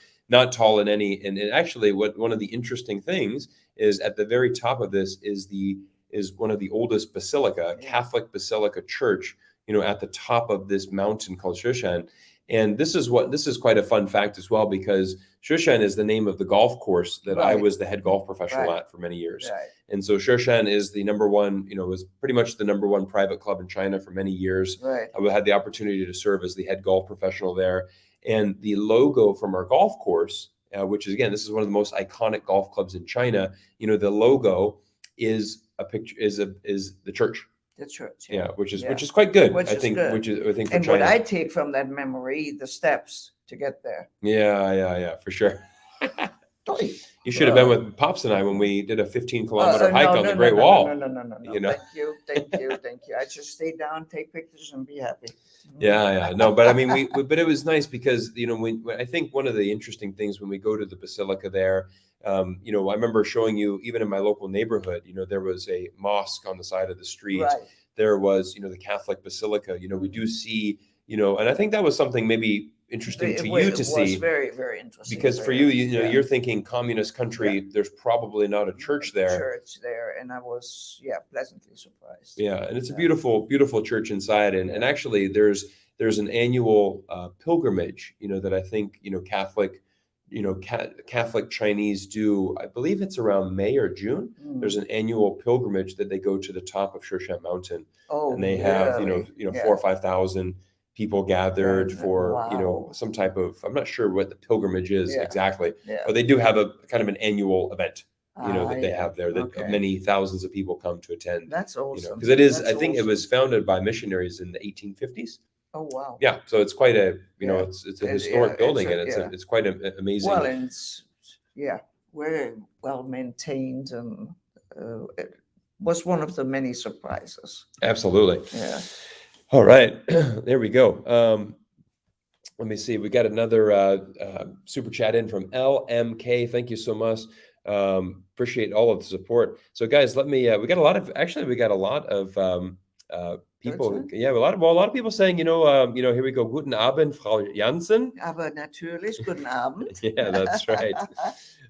tall in any. And actually, one of the interesting things is at the very top of this is one of the oldest basilica, Catholic basilica church, at the top of this mountain called Shushan. And this is quite a fun fact as well, because Shushan is the name of the golf course that I was the head golf professional at for many years. And so Shushan is the number one, was pretty much the number one private club in China for many years. I had the opportunity to serve as the head golf professional there. And the logo from our golf course, which is, again, this is one of the most iconic golf clubs in China, the logo is a picture, is the church. The church, which is quite good. I think for and China. What I take from that memory, the steps to get there. Yeah, for sure. You should have been with Pops and I when we did a 15-kilometer hike on the Great Wall. No. Thank you. I just stay down, take pictures, and be happy. Yeah. No, but I mean, but it was nice because I think one of the interesting things when we go to the basilica there, I remember showing you, even in my local neighborhood, there was a mosque on the side of the street. There was, the Catholic basilica. We do see, and I think that was something maybe interesting to you to see. It was very, very interesting. Because for you, you're thinking communist country, there's probably not a church there. And I was, pleasantly surprised. Yeah, and it's a beautiful, beautiful church inside. And actually, there's an annual pilgrimage, that I think, Catholic Chinese do. I believe it's around May or June. There's an annual pilgrimage that they go to the top of Shushan Mountain. And they have, 4,000 or 5,000 people gathered for, some type of, I'm not sure what the pilgrimage is exactly, but they do have a kind of an annual event, that they have there that many thousands of people come to attend. That's awesome. Because it is, I think it was founded by missionaries in the 1850s. Oh, wow. Yeah. So it's quite a, it's a historic building, and it's quite amazing. Well, and it's, very well maintained, and it was one of the many surprises. Absolutely. Yeah. All right. There we go. Let me see. We got another super chat in from LMK. Thank you so much. Appreciate all of the support. So guys, let me, we got a lot of people. Yeah, a lot of people saying, here we go. Guten Abend, Frau Jansen. Aber natürlich, guten Abend. Yeah, that's right.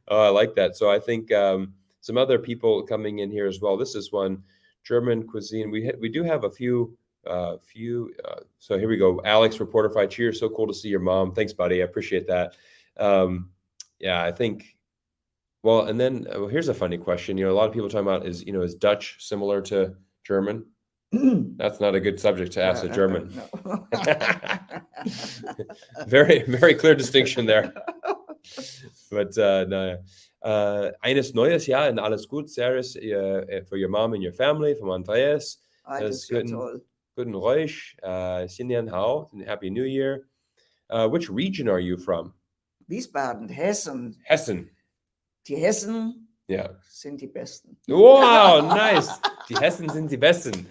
Oh, I like that. So I think some other people coming in here as well. This is one, German cuisine. We do have a few. So here we go. Alex, reporter fi cheers. So cool to see your mom. Thanks, buddy. I appreciate that. I think. Well, and then here's a funny question. A lot of people talking about is Dutch similar to German? That's not a good subject to ask a German. No. Very, very clear distinction there. But naja. Eines neues Jahr und alles gut, Servus for your mom and your family, from Andreas. Alles toll. Guten Reusch, Xinyan Hao, and Happy New Year. Which region are you from? Wiesbaden, Hessen. Hessen. Die Hessen sind die Besten. Wow, nice. Die Hessen sind die Besten.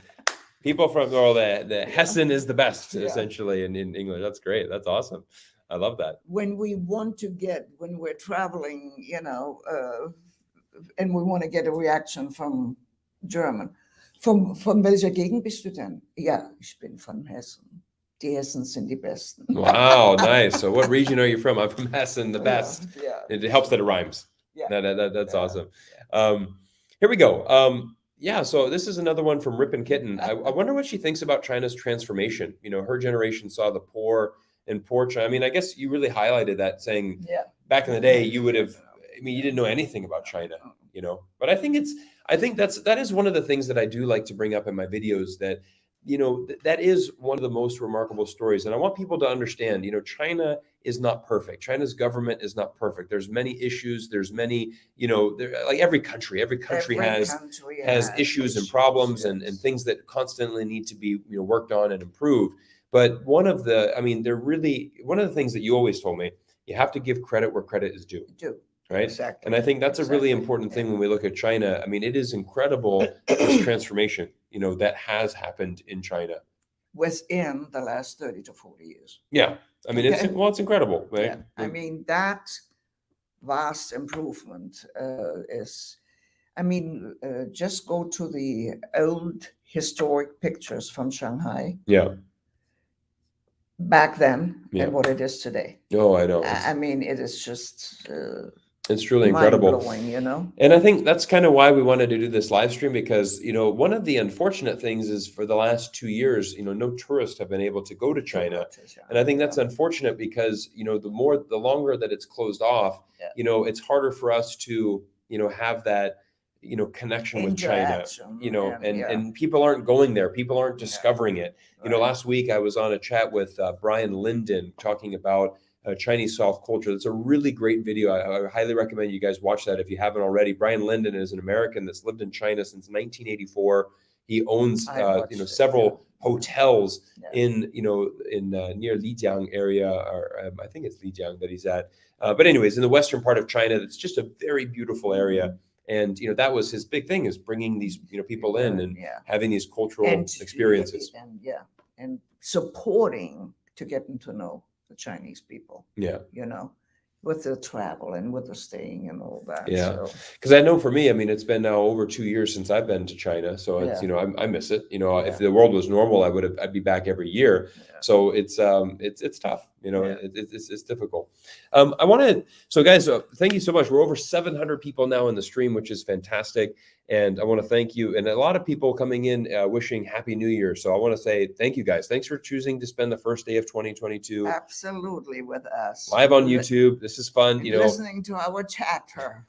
People from, the Hessen is the best, essentially, in English. That's great. That's awesome. I love that. When we're traveling, and we want to get a reaction from German. Von welcher Gegend bist du denn? Ja, ich bin von Hessen. Die Hessen sind die Besten. Wow, nice. So what region are you from? I'm from Hessen, the best. Yeah. It helps that it rhymes. Yeah. That's awesome. Here we go. So this is another one from Rip and Kitten. I wonder what she thinks about China's transformation. Her generation saw the poor in poor China. I mean, I guess you really highlighted that, saying back in the day, you would have, I mean, you didn't know anything about China, you know. But I think that is one of the things that I do like to bring up in my videos, that, you know, that is one of the most remarkable stories. And I want people to understand, you know, China is not perfect. China's government is not perfect. There's many issues. There's many, you know, like every country has issues and problems, and things that constantly need to be, you know, worked on and improved. But one of the things that you always told me, you have to give credit where credit is due. Right. Exactly. And I think that's a really important thing when we look at China. I mean, it is incredible, this transformation, you know, that has happened in China within the last 30 to 40 years. Yeah. I mean, it's incredible, right? Yeah. I mean, that vast improvement is, I mean, just go to the old historic pictures from Shanghai. Yeah. Back then and what it is today. Oh, I know. I mean, it is just it's truly incredible. Mind-blowing, you know. And I think that's kind of why we wanted to do this live stream, because, you know, one of the unfortunate things is for the last 2 years, you know, no tourists have been able to go to China. And I think that's unfortunate because, you know, the longer that it's closed off, you know, it's harder for us to, you know, have that, you know, connection with China, you know, and people aren't going there. People aren't discovering it. You know, last week I was on a chat with Brian Linden talking about Chinese soft culture. That's a really great video. I highly recommend you guys watch that if you haven't already. Brian Linden is an American that's lived in China since 1984. He owns you know, several hotels in, you know, in near Lijiang area, or I think it's Lijiang that he's at. But anyways, in the western part of China, that's just a very beautiful area. And, you know, that was his big thing, is bringing these, you know, people in and having these cultural experiences. And supporting to getting to know the Chinese people. Yeah. You know, with the travel and with the staying and all that. Yeah. Because I know for me, I mean, it's been now over 2 years since I've been to China. So it's, you know, I miss it. You know, if the world was normal, I'd be back every year. So it's tough. You know, it's difficult. So guys, thank you so much. We're over 700 people now in the stream, which is fantastic. And I want to thank you. And a lot of people coming in wishing Happy New Year. So I want to say thank you guys. Thanks for choosing to spend the first day of 2022 absolutely with us live on YouTube. This is fun. You know, listening to our chatter.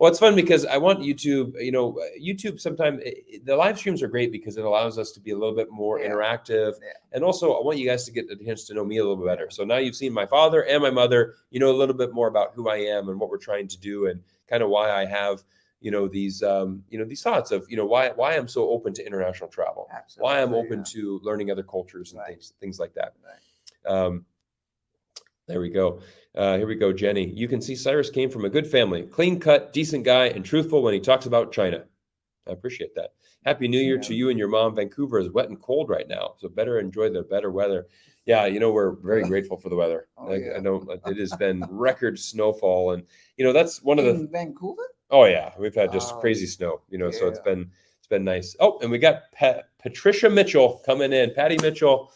Well, it's fun because I want YouTube, you know, YouTube sometimes the live streams are great because it allows us to be a little bit more interactive. And also I want you guys to get a chance to know me a little bit better. So now you've seen my father and my mother, you know, a little bit more about who I am and what we're trying to do, and kind of why I have, you know, these thoughts of, you know, why I'm so open to international travel, why I'm open to learning other cultures and things like that. There we go. Here we go, Jenny. You can see Cyrus came from a good family, clean cut, decent guy, and truthful when he talks about China. I appreciate that. Happy New Year to you and your mom. Vancouver is wet and cold right now, so better enjoy the better weather. Yeah, you know, we're very grateful for the weather. I know it has been record snowfall, and you know that's one of the Vancouver. Oh yeah, we've had just crazy snow. You know, so it's been nice. Oh, and we got Patricia Mitchell coming in. Patty Mitchell,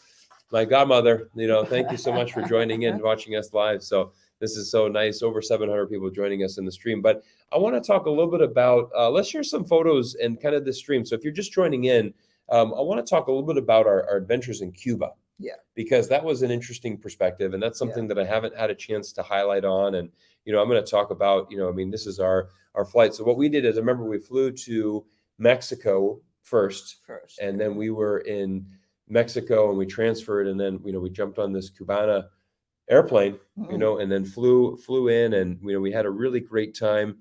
my godmother. You know, thank you so much for joining in, watching us live. So this is so nice. Over 700 people joining us in the stream. But I want to talk a little bit about. Let's share some photos and kind of the stream. So if you're just joining in, I want to talk a little bit about our adventures in Cuba. Yeah. Because that was an interesting perspective, and that's something that I haven't had a chance to highlight on. And you know, I'm going to talk about. You know, I mean, this is our flight. So what we did is, I remember we flew to Mexico first, and then we were in Mexico and we transferred, and then, you know, we jumped on this Cubana airplane, you know, and then flew in, and, you know, we had a really great time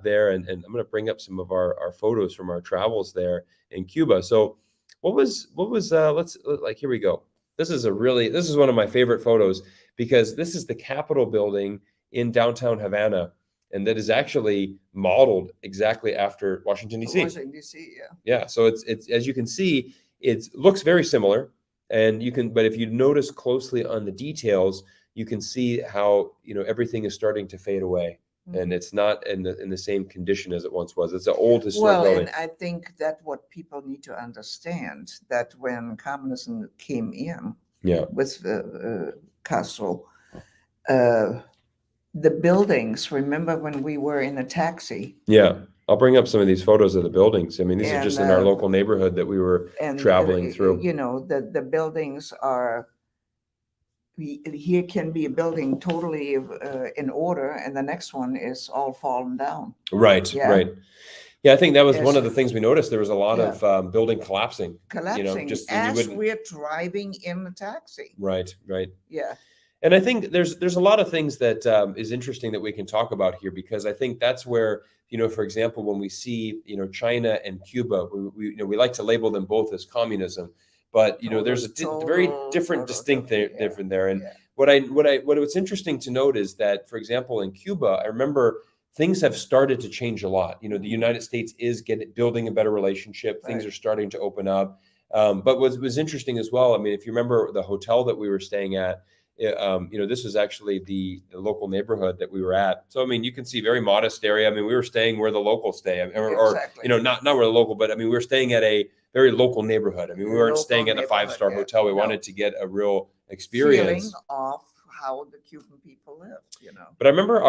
there. And I'm going to bring up some of our photos from our travels there in Cuba. So what was let's like, here we go. This is one of my favorite photos, because this is the Capitol building in downtown Havana. And that is actually modeled exactly after Washington, D.C. Washington, D.C., Yeah. So it's as you can see, it looks very similar. And but if you notice closely on the details, you can see how, you know, everything is starting to fade away. And it's not in the same condition as it once was. It's an old historic building. And I think that what people need to understand, that when communism came in with Castro, the buildings, remember when we were in a taxi? Yeah. I'll bring up some of these photos of the buildings. I mean, these are just in our local neighborhood that we were traveling through. You know, the buildings are here can be a building totally in order, and the next one is all fallen down. Right, Yeah. right. Yeah, I think that was one Yes. of the things we noticed. There was a lot Yeah. of building collapsing. Collapsing just and you as wouldn't. we're driving in the taxi. Right, right. Yeah. And I think there's a lot of things that is interesting that we can talk about here, because I think that's where, for example, when we see, China and Cuba, we like to label them both as communism, but there's a very different, distinct different there. And what's interesting to note is that, for example, in Cuba, I remember things have started to change a lot. The United States is building a better relationship. Things Right. are starting to open up. But what was interesting as well, I mean, if you remember the hotel that we were staying at, this was actually the local neighborhood that we were at. So, I mean, you can see very modest area. I mean, we were staying where the locals stay, Exactly. or not where the local, but I mean, we were staying at a very local neighborhood. I mean, we weren't staying at a 5-star hotel. We wanted to get a real experience. Feeling of how the Cuban people live, But I remember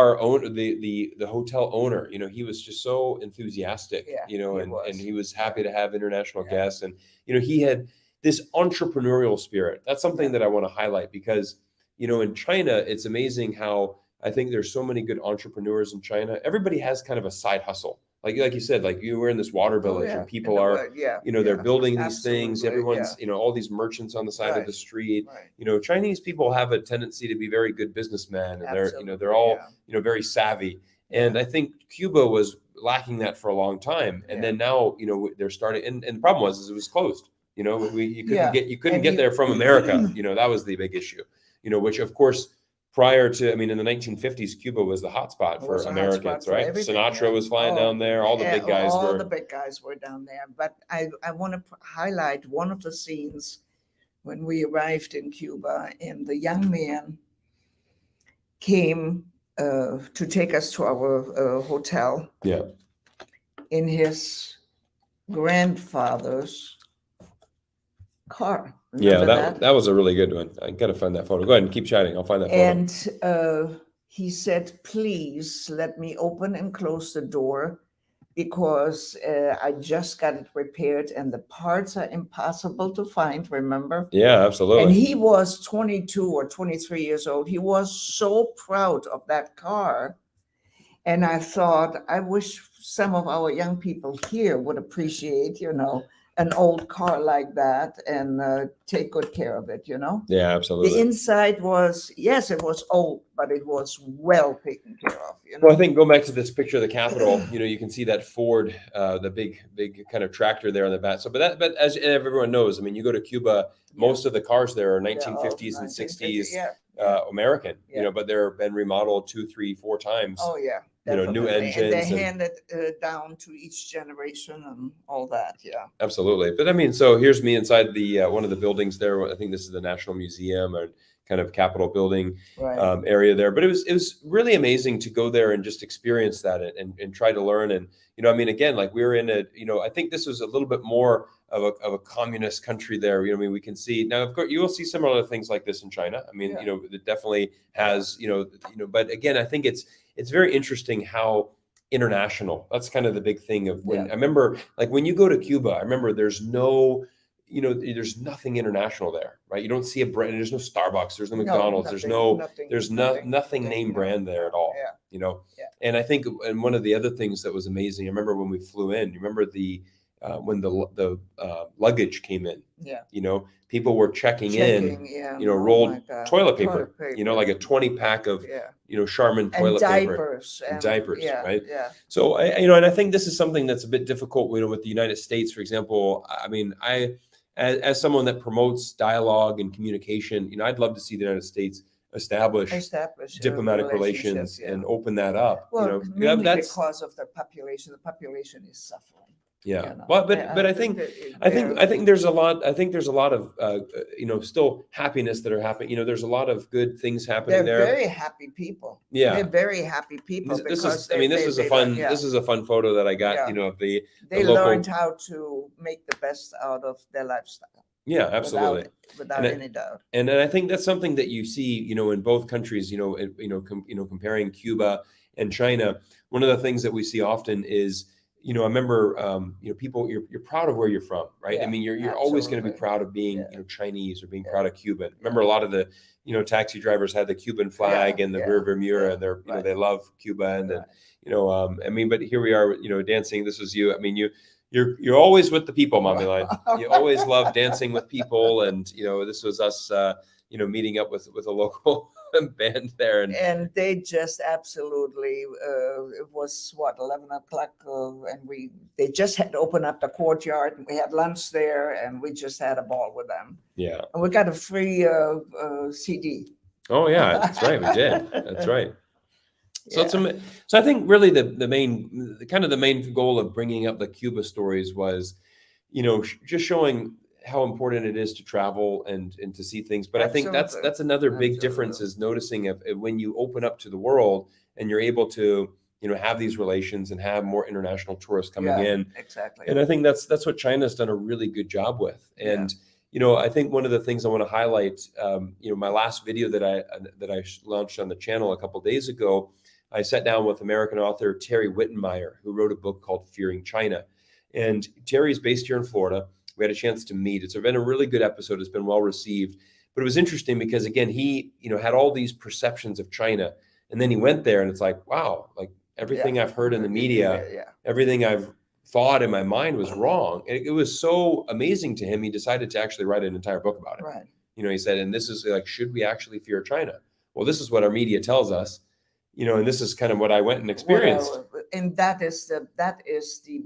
the hotel owner, he was just so enthusiastic, and he was happy to have international guests. And, he had this entrepreneurial spirit. That's something that I want to highlight, because, in China, it's amazing how I think there's so many good entrepreneurs in China. Everybody has kind of a side hustle. Like you said, like you were in this water village and people are, they're building these things. Everyone's, all these merchants on the side of the street. Right. Chinese people have a tendency to be very good businessmen, and they're all, very savvy. And I think Cuba was lacking that for a long time. And then now, they're starting, and the problem was it was closed. You couldn't get there from America. That was the big issue. Which of course, prior to, I mean, in the 1950s, Cuba was the hotspot for Americans, right? Sinatra was flying down there. All the big guys were down there. But I want to highlight one of the scenes when we arrived in Cuba, and the young man came to take us to our hotel. Yeah. In his grandfather's car. Remember that was a really good one. I gotta find that photo. Go ahead and keep chatting. I'll find that photo. And he said, "Please let me open and close the door, because I just got it repaired and the parts are impossible to find." Remember? Yeah, absolutely. And he was 22 or 23 years old. He was so proud of that car. And I thought, I wish some of our young people here would appreciate, an old car like that, and take good care of it, Yeah, absolutely. The inside was, yes, it was old, but it was well taken care of. Well, I think going back to this picture of the Capitol, you can see that Ford, the big kind of tractor there on the back. So, but as everyone knows, I mean, you go to Cuba, most of the cars there are 1950s and 60s American, but they're been remodeled 2, 3, 4 times. Oh yeah. New engines. And they handed down to each generation and all that. Yeah. Absolutely. But I mean, so here's me inside the one of the buildings there. I think this is the National Museum, or kind of Capitol building area there. But it was really amazing to go there and just experience that and try to learn. And, I mean, again, like we were in I think this was a little bit more of a communist country there. I mean, we can see now, of course, you will see similar things like this in China. I mean, it definitely has, but again, I think it's very interesting how international. That's kind of the big thing of when I remember, like when you go to Cuba, I remember there's no, there's nothing international there, right? You don't see a brand. There's no Starbucks. There's no McDonald's. There's nothing name brand there at all. And I think, and one of the other things that was amazing, I remember when we flew in. You remember when the luggage came in. People were checking in. Rolled toilet paper. Like a 20-pack of Charmin toilet paper and diapers, right? Yeah. So and I think this is something that's a bit difficult, with the United States, for example. I mean, as someone that promotes dialogue and communication, I'd love to see the United States establish diplomatic relations and open that up. Well, mainly because of the population. The population is suffering. Yeah. Well, but I think there's a lot. I think there's a lot of still happiness that are happening. There's a lot of good things happening there. They're very happy people. Yeah. They're very happy people. This is a fun photo that I got. Of the learned how to make the best out of their lifestyle. Yeah, absolutely. Without any doubt. And I think that's something that you see, in both countries. Comparing Cuba and China. One of the things that we see often is, you know, I remember, you know, people, you're proud of where you're from, right? I Yeah, mean, you're always going to be absolutely. proud of being, Yeah. you know, Chinese or being Yeah. proud of Cuban. Remember a lot of the, you know, taxi drivers had the Cuban flag Yeah, and the yeah, rearview mirror, yeah, and they're, you know, right. they love Cuba, and then, Right. you know, I mean, but here we are, you know, dancing. This was you. I mean, you're always with the people, Mommy Line. You always love dancing with people, and you know, this was us, you know, meeting up with a local band there, And they just absolutely, it was what, 11 o'clock, and they just had opened up the courtyard, and we had lunch there, and we just had a ball with them. yeah. And we got a free CD. Oh yeah, that's right. We did. That's right. So Yeah. so I think really the main, kind of the main goal of bringing up the Cuba stories was, you know, just showing how important it is to travel and to see things. But I think Absolutely. that's another big Absolutely. difference, is noticing if when you open up to the world and you're able to, you know, have these relations and have more international tourists coming Yeah, in. exactly. And I think that's what China's done a really good job with. And you know, I think one of the things I want to highlight, you know, my last video that I launched on the channel a couple of days ago, I sat down with American author Terry Wittenmeyer, who wrote a book called Fearing China. And Terry's based here in Florida. We had a chance to meet. It's been a really good episode. It's been well received. But it was interesting because, again, he, you know, had all these perceptions of China, and then he went there, and it's like, wow, like everything I've heard in the media, everything I've thought in my mind was wrong. It was so amazing to him. He decided to actually write an entire book about it. Right. You know, he said, and this is like, should we actually fear China? Well, this is what our media tells us, you know, and this is kind of what I went and experienced. And that is the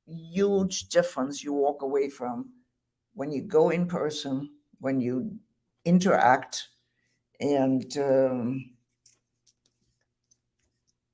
huge difference you walk away from when you go in person, when you interact, and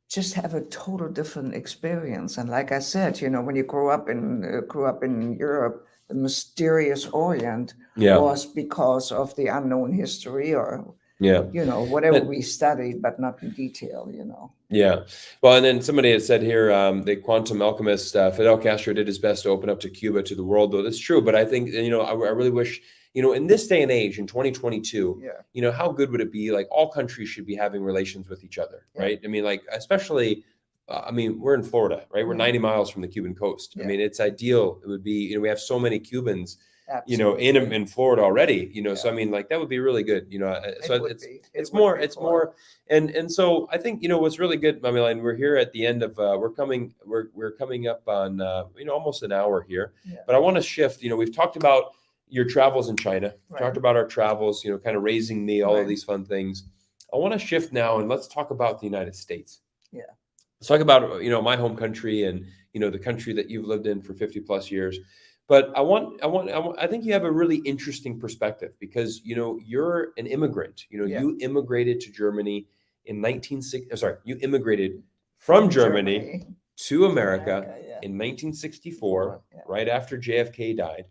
just have a total different experience. And like I said, you know, when you grew up in Europe, the mysterious Orient was because of the unknown history, or you know, whatever we studied, but not in detail, you know. Yeah. Well, and then somebody had said here, the quantum alchemist, Fidel Castro did his best to open up to Cuba, to the world, though. That's true. But I think, you know, I really wish, you know, in this day and age, in 2022, you know, how good would it be? Like, all countries should be having relations with each other, right? I mean, like, especially, I mean, we're in Florida, right? We're 90 miles from the Cuban coast. I mean, it's ideal. It would be, you know, we have so many Cubans, you know, in Florida already, you know, so I mean, like, that would be really good, you know. So it's more, and so I think, you know, what's really good, Mommy Line, we're here at the end of, we're coming up on, you know, almost an hour here, but I want to shift. You know, we've talked about your travels in China, talked about our travels, you know, kind of raising me, all of these fun things. I want to shift now, and let's talk about the United States. Let's talk about, you know, my home country, and, you know, the country that you've lived in for 50 plus years. But I think you have a really interesting perspective, because, you know, you're an immigrant. You know, you immigrated to Germany in 1960. Sorry, you immigrated from Germany to America in 1964, right after JFK died.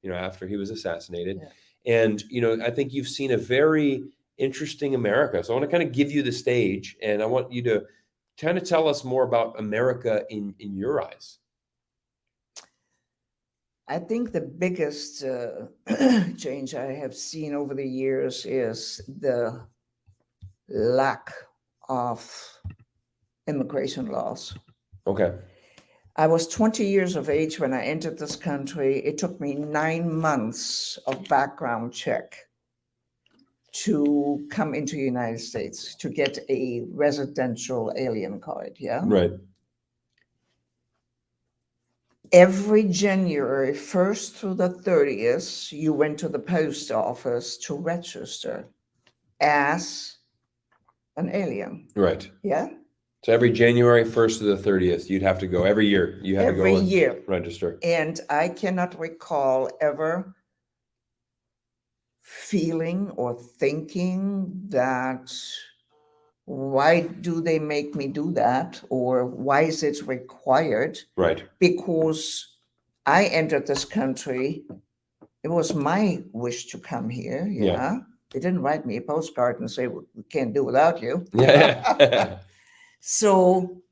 You know, after he was assassinated, and, you know, I think you've seen a very interesting America. So I want to kind of give you the stage, and I want you to kind of tell us more about America in your eyes. I think the biggest change I have seen over the years is the lack of immigration laws. Okay. I was 20 years of age when I entered this country. It took me 9 months of background check to come into the United States, to get a residential alien card. Right. Every January 1st through the 30th, you went to the post office to register as an alien. Right. Yeah. So every January 1st to the 30th, you'd have to go every year. You had to go and register. And I cannot recall ever feeling or thinking that, why do they make me do that? Or why is it required? Right. Because I entered this country, it was my wish to come here. Yeah. They didn't write me a postcard and say, we can't do without you. Yeah. So,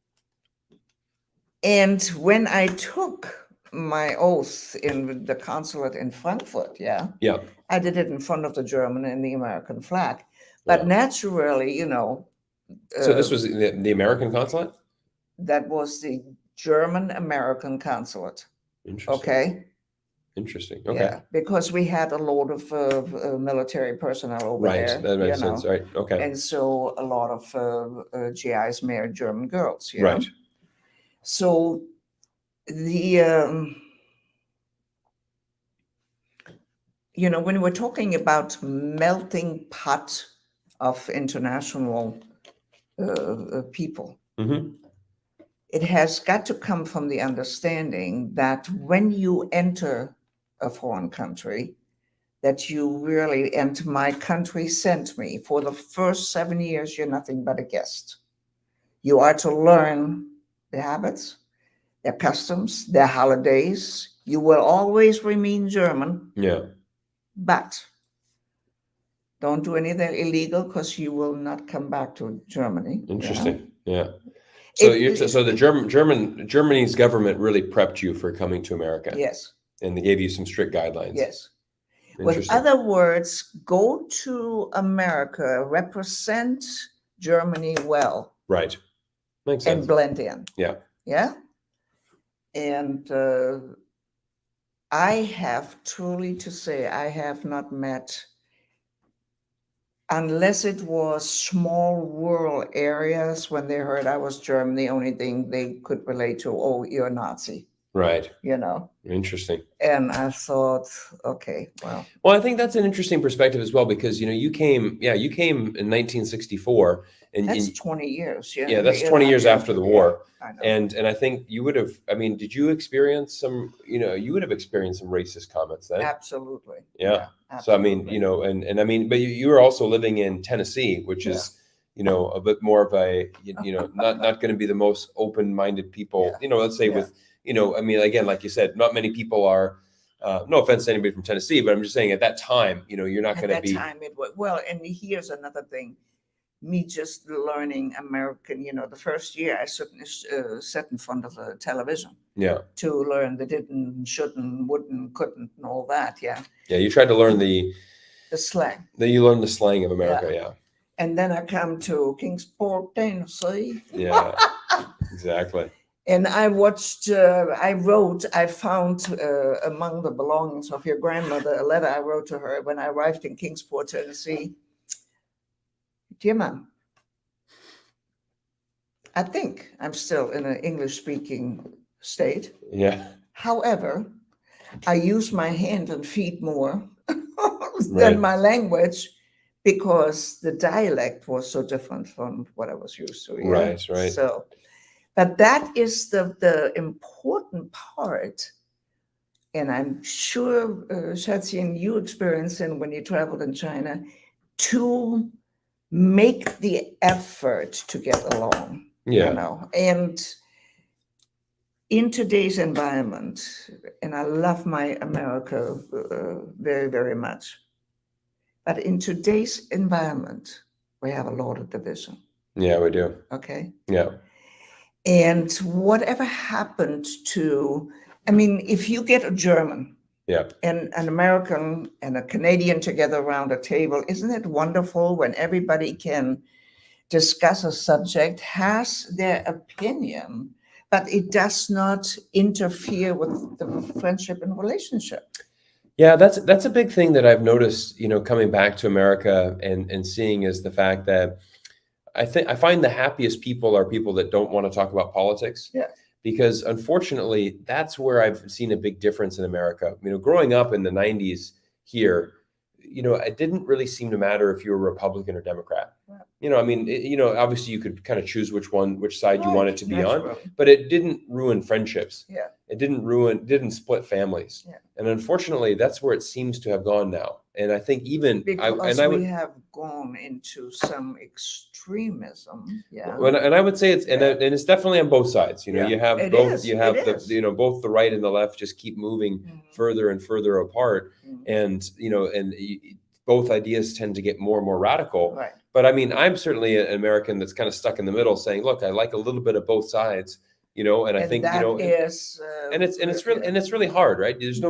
and when I took my oath in the consulate in Frankfurt, I did it in front of the German and the American flag. But naturally, you know. So this was the American consulate? That was the German-American consulate. Interesting. Okay. Interesting. Okay. Yeah, because we had a lot of military personnel over Right. there. That makes sense. Right. Okay. And so a lot of GIs married German girls. Right. So the when we're talking about melting pot of international people, it has got to come from the understanding that when you enter a foreign country, that you really, and my country sent me, for the first 7 years, you're nothing but a guest. You are to learn their habits, their customs, their holidays. You will always remain German. Yeah. But don't do anything illegal, because you will not come back to Germany. Interesting. Yeah. So the Germany's government really prepped you for coming to America. Yes. And they gave you some strict guidelines. Yes. With other words, go to America, represent Germany well. Right. Makes sense. And blend in. Yeah. Yeah. And I have truly to say, I have not met, unless it was small rural areas, when they heard I was German, the only thing they could relate to, oh, you're a Nazi. Right. Interesting. Interesting. And I thought, okay, well. Well, I think that's an interesting perspective as well, because, you came in 1964. And that's 20 years. Yeah, that's 20 years after the war. I know. And I think you would have, did you experience some, you would have experienced some racist comments then? Absolutely. Yeah. Absolutely. So, but you were also living in Tennessee, which is, a bit more of a, not going to be the most open-minded people, let's say with, again, like you said, not many people are, no offense to anybody from Tennessee, but I'm just saying at that time, you're not going to be. At that time it was, well, and here's another thing. Me just learning American, the first year I certainly sat in front of a television. Yeah. To learn the didn't, shouldn't, wouldn't, couldn't, and all that. Yeah. Yeah, you tried to learn the slang. You learned the slang of America. Yeah. And then I come to Kingsport, Tennessee. Yeah. Exactly. And I watched, I found among the belongings of your grandmother a letter I wrote to her when I arrived in Kingsport, Tennessee. Dear Mom, I think I'm still in an English-speaking state. Yeah. However, I use my hand and feet more than my language, because the dialect was so different from what I was used to. Yeah? Right. So, but that is the important part. And I'm sure, Shatzin, you experienced it when you traveled in China, to make the effort to get along. Yeah. And in today's environment, and I love my America very, very much, but in today's environment, we have a lot of division. Yeah, we do. Okay. Yeah. And whatever happened to, if you get a German, and an American and a Canadian together around a table, isn't it wonderful when everybody can discuss a subject, has their opinion, but it does not interfere with the friendship and relationship? Yeah, that's a big thing that I've noticed, coming back to America and seeing, is the fact that I find the happiest people are people that don't want to talk about politics. Yeah. Because unfortunately, that's where I've seen a big difference in America. Growing up in the 90s here, it didn't really seem to matter if you were Republican or Democrat. Yeah. Obviously you could kind of choose which side you wanted to be on, but it didn't ruin friendships. Yeah. It didn't split families. Yeah. And unfortunately, that's where it seems to have gone now. And I think even because we have gone into some extremism. Yeah. And I would say it's, and it's definitely on both sides. You have both. You have both the right and the left just keep moving further and further apart, and both ideas tend to get more and more radical. Right. But I'm certainly an American that's kind of stuck in the middle, saying, look, I like a little bit of both sides. And I think, is, and it's really hard, right? It's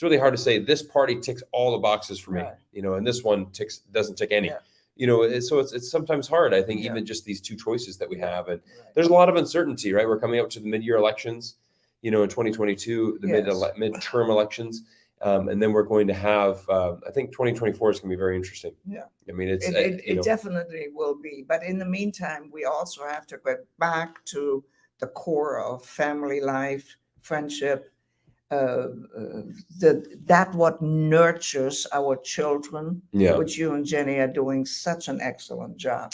really hard to say this party ticks all the boxes for me, and this one doesn't tick any. Yeah. so it's sometimes hard. I think even just these two choices that we have, and there's a lot of uncertainty, right? We're coming up to the mid-year elections, in 2022, the midterm elections. And then we're going to have, I think 2024 is going to be very interesting. Yeah. I mean, it definitely will be. But in the meantime, we also have to get back to the core of family life, friendship, that what nurtures our children, which you and Jenny are doing such an excellent job.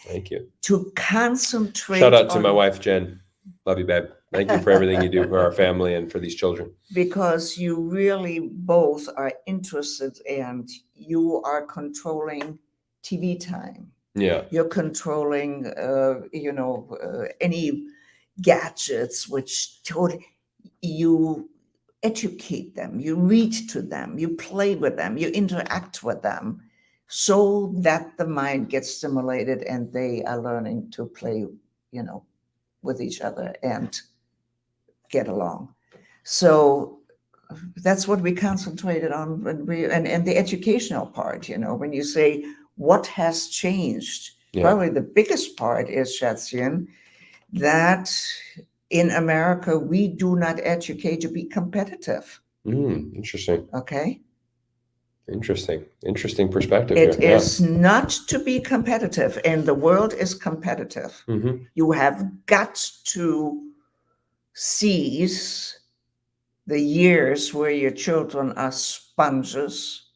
Thank you. To concentrate. Shout out to my wife, Jen. Love you, babe. Thank you for everything you do for our family and for these children. Because you really both are interested, and you are controlling TV time. Yeah. You're controlling, any gadgets, which you educate them, you read to them, you play with them, you interact with them, so that the mind gets stimulated and they are learning to play, with each other and get along. So that's what we concentrated on when and the educational part, when you say what has changed, probably the biggest part is, Shatsian, that in America, we do not educate to be competitive. Interesting. Okay. Interesting perspective here. It is not to be competitive, and the world is competitive. Mm-hmm. You have got to seize the years where your children are sponges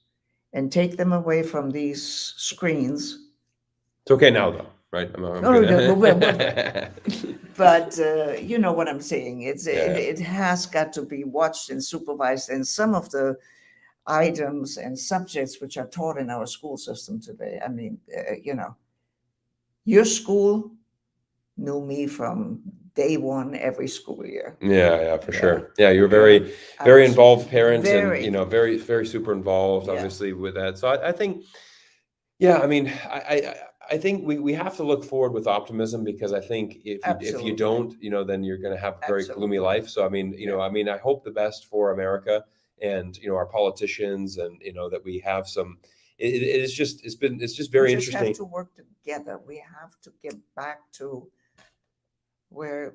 and take them away from these screens. It's okay now, though, right? But you know what I'm saying. It has got to be watched and supervised, and some of the items and subjects which are taught in our school system today. I mean, your school knew me from day one every school year. Yeah, for sure. Yeah, you were very involved parent, and very, very super involved, obviously, with that. So I think, I mean, I think we have to look forward with optimism, because I think if you don't, then you're going to have a very gloomy life. So I mean, I hope the best for America and our politicians, and that we have some. It's just very interesting. We have to work together. We have to get back to where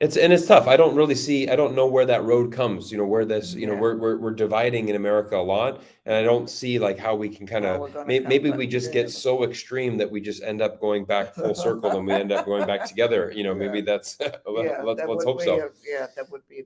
it's tough. I don't know where that road comes, where this, we're dividing in America a lot, and I don't see like how we can kind of, maybe we just get so extreme that we just end up going back full circle, and we end up going back together, maybe that's, let's hope so. That would be a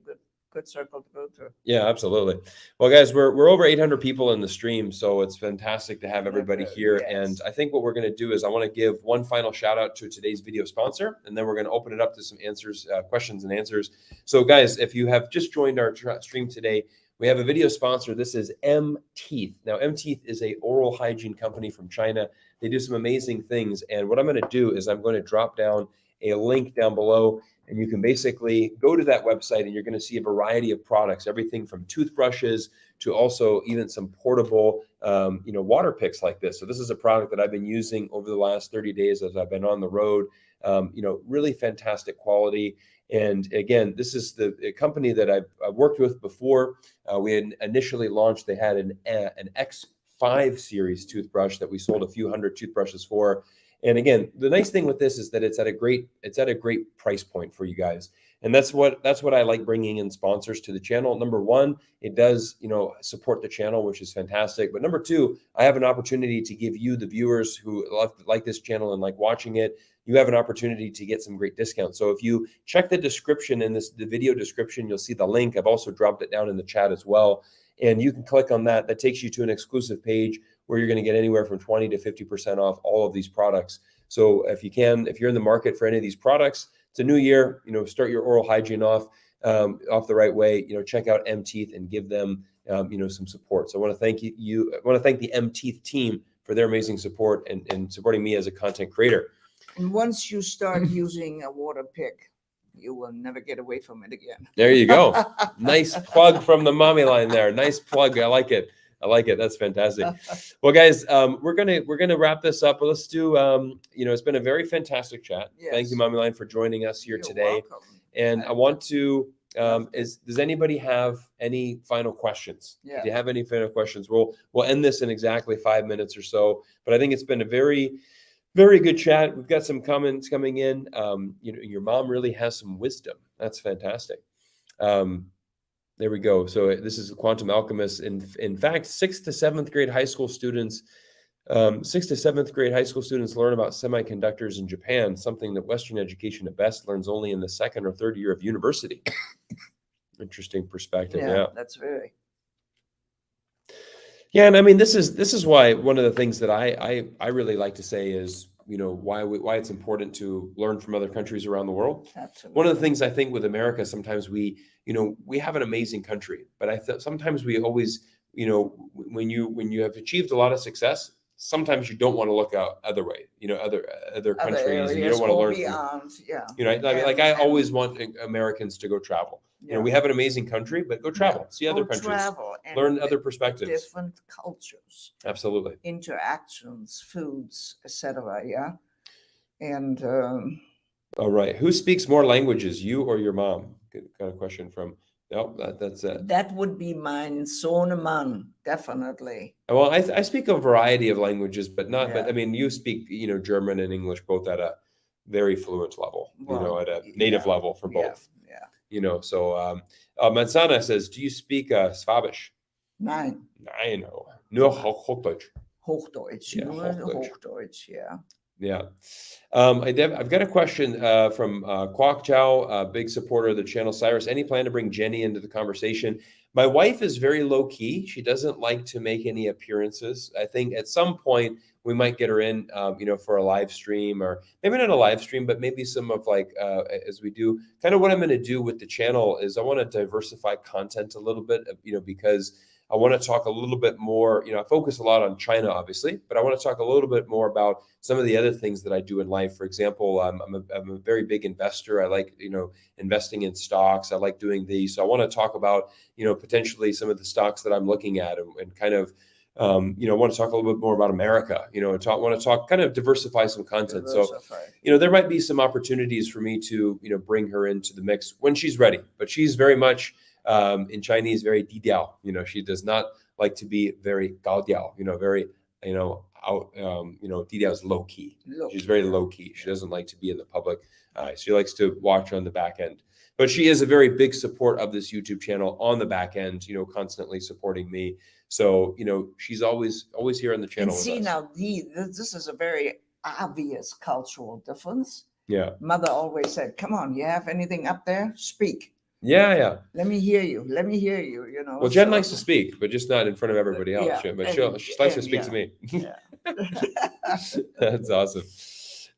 good circle to go through. Yeah, absolutely. Well, guys, we're over 800 people in the stream, so it's fantastic to have everybody here. Yes. And I think what we're going to do is I want to give one final shout out to today's video sponsor, and then we're going to open it up to some answers, questions and answers. So, guys, if you have just joined our stream today, we have a video sponsor. This is M-Teeth. Now, M-Teeth is a oral hygiene company from China. They do some amazing things, and what I'm going to do is I'm going to drop down a link down below, and you can basically go to that website, and you're going to see a variety of products, everything from toothbrushes to also even some portable, water picks like this. So this is a product that I've been using over the last 30 days as I've been on the road. Really fantastic quality. And again, this is the company that I've worked with before. We had initially launched. They had an X5 series toothbrush that we sold a few hundred toothbrushes for. And again, the nice thing with this is that it's at a great price point for you guys. And that's what I like bringing in sponsors to the channel. Number one, it does, support the channel, which is fantastic. But number two, I have an opportunity to give you, the viewers who like this channel and like watching it, you have an opportunity to get some great discounts. So if you check the description in the video description, you'll see the link. I've also dropped it down in the chat as well. And you can click on that. That takes you to an exclusive page where you're going to get anywhere from 20 to 50% off all of these products. So if you're in the market for any of these products, it's a new year, start your oral hygiene off the right way, check out M-Teeth and give them, some support. So I want to thank you. I want to thank the M-Teeth team for their amazing support and supporting me as a content creator. And once you start using a water pick, you will never get away from it again. There you go. Nice plug from the mommy line there. Nice plug. I like it. That's fantastic. Well, guys, we're gonna wrap this up. But let's do. It's been a very fantastic chat. Yes. Thank you, Mommy Line, for joining us here today. Welcome. And I want to Does anybody have any final questions? Yeah. If you have any final questions, we'll end this in exactly 5 minutes or so. But I think it's been a very, very good chat. We've got some comments coming in. Your mom really has some wisdom. That's fantastic. There we go. So this is the Quantum Alchemist. In fact, 6th to 7th grade high school students learn about semiconductors in Japan, something that Western education at best learns only in the 2nd or 3rd year of university. Interesting perspective. Yeah, that's very. Yeah, and I mean, this is why one of the things that I really like to say is, why it's important to learn from other countries around the world. Absolutely. One of the things I think with America, sometimes we have an amazing country, but sometimes we always, when you have achieved a lot of success, sometimes you don't want to look out other way, other countries, and you don't want to learn beyond, from, I always want Americans to go travel. We have an amazing country, but go travel, see other countries, learn other perspectives, different cultures, absolutely, interactions, foods, etc. Yeah, and all right, who speaks more languages, you or your mom? Good kind of question from. No, that's it. That would be mine, Sohnemann, definitely. Well, I speak a variety of languages, but not. But I mean, you speak, German and English both at a very fluent level. At a native level for both. Yeah. So Manzana says, "Do you speak Swabisch?" Nein. Nein, nur Hochdeutsch. Hochdeutsch. Yeah, Nur Hochdeutsch. Yeah. Yeah. I've got a question from Kwok Chow, big supporter of the channel. Cyrus, any plan to bring Jenny into the conversation? My wife is very low key. She doesn't like to make any appearances. I think at some point we might get her in, for a live stream, or maybe not a live stream, but maybe some of as we do. Kind of what I'm going to do with the channel is I want to diversify content a little bit, because I want to talk a little bit more, I focus a lot on China, obviously, but I want to talk a little bit more about some of the other things that I do in life. For example, I'm a very big investor. I like, investing in stocks. I like doing these. So I want to talk about, potentially some of the stocks that I'm looking at, and kind of, I want to talk a little bit more about America, want to talk, kind of diversify some content. So, there might be some opportunities for me to, bring her into the mix when she's ready, but she's very much, in Chinese, very didiao. She does not like to be very gaodiao. Very, didiao is low key. She's very low key. She doesn't like to be in the public eye. She likes to watch on the back end. But she is a very big support of this YouTube channel on the back end. Constantly supporting me. So she's always here on the channel. And see, now this is a very obvious cultural difference. Yeah. Mother always said, "Come on, you have anything up there? Speak." Yeah. Let me hear you. Well, Jen likes to speak, but just not in front of everybody else. Yeah, But she likes to speak to me. Yeah. That's awesome.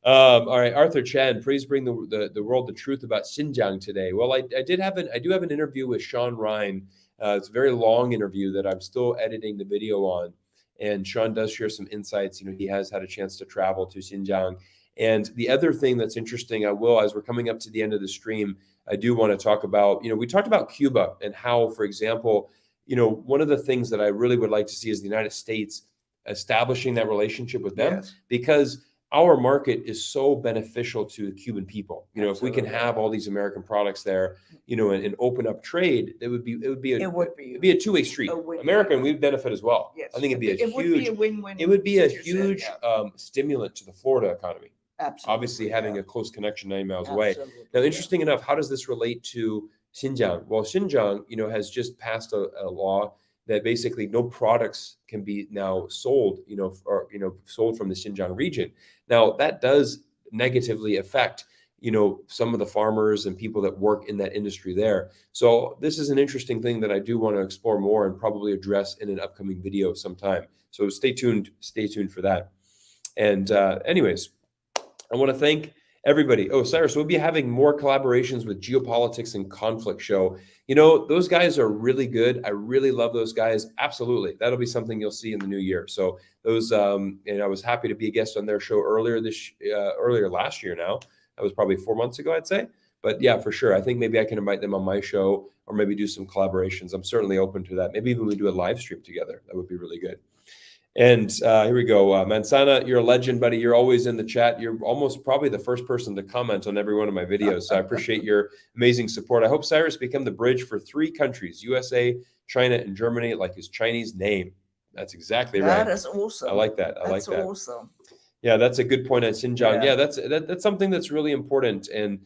All right, Arthur Chen, please bring the world the truth about Xinjiang today. Well, I do have an interview with Sean Ryan. It's a very long interview that I'm still editing the video on, and Sean does share some insights. He has had a chance to travel to Xinjiang. And the other thing that's interesting, as we're coming up to the end of the stream, I do want to talk about, we talked about Cuba and how, for example, one of the things that I really would like to see is the United States establishing that relationship with them, because our market is so beneficial to the Cuban people. If we can have all these American products there, and open up trade, it would be a two-way street. America, and we'd benefit as well. Yes. I think it'd be a win-win. It would be a huge stimulant to the Florida economy. Absolutely. Obviously, having a close connection 90 miles away. Now, interesting enough, how does this relate to Xinjiang? Well, Xinjiang, has just passed a law that basically no products can be now sold, sold from the Xinjiang region. Now, that does negatively affect, some of the farmers and people that work in that industry there. So this is an interesting thing that I do want to explore more and probably address in an upcoming video sometime. So stay tuned for that. And anyways, I want to thank everybody. Oh, Cyrus, we'll be having more collaborations with Geopolitics and Conflict Show. Those guys are really good. I really love those guys. Absolutely. That'll be something you'll see in the new year. So those, and I was happy to be a guest on their show earlier last year now. That was probably 4 months ago, I'd say. But yeah, for sure. I think maybe I can invite them on my show, or maybe do some collaborations. I'm certainly open to that. Maybe even we do a live stream together. That would be really good. And here we go. Manzana, you're a legend, buddy. You're always in the chat. You're almost probably the first person to comment on every one of my videos. So I appreciate your amazing support. I hope Cyrus become the bridge for 3 countries, USA, China, and Germany, like his Chinese name. That's exactly right. That is awesome. I like that. That's awesome. Yeah, that's a good point on Xinjiang. Yeah, that's something that's really important. And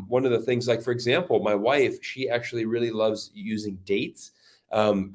one of the things, like, for example, my wife, she actually really loves using dates.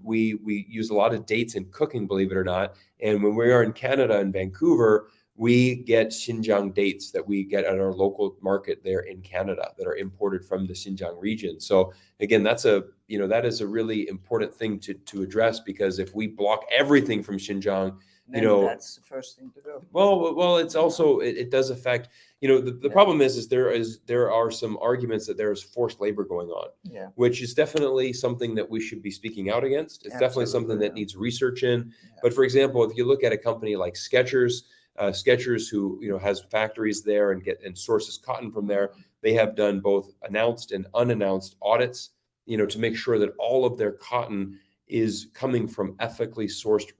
We use a lot of dates in cooking, believe it or not. And when we are in Canada, in Vancouver, we get Xinjiang dates that we get at our local market there in Canada that are imported from the Xinjiang region. So again, that is a really important thing to address, because if we block everything from Xinjiang, then that's the first thing to do. Well, it's also, it does affect, the problem is there are some arguments that there is forced labor going on, which is definitely something that we should be speaking out against. It's definitely something that needs research in. But for example, if you look at a company like Skechers, who has factories there and sources cotton from there, they have done both announced and unannounced audits, to make sure that all of their cotton is coming from ethically sourced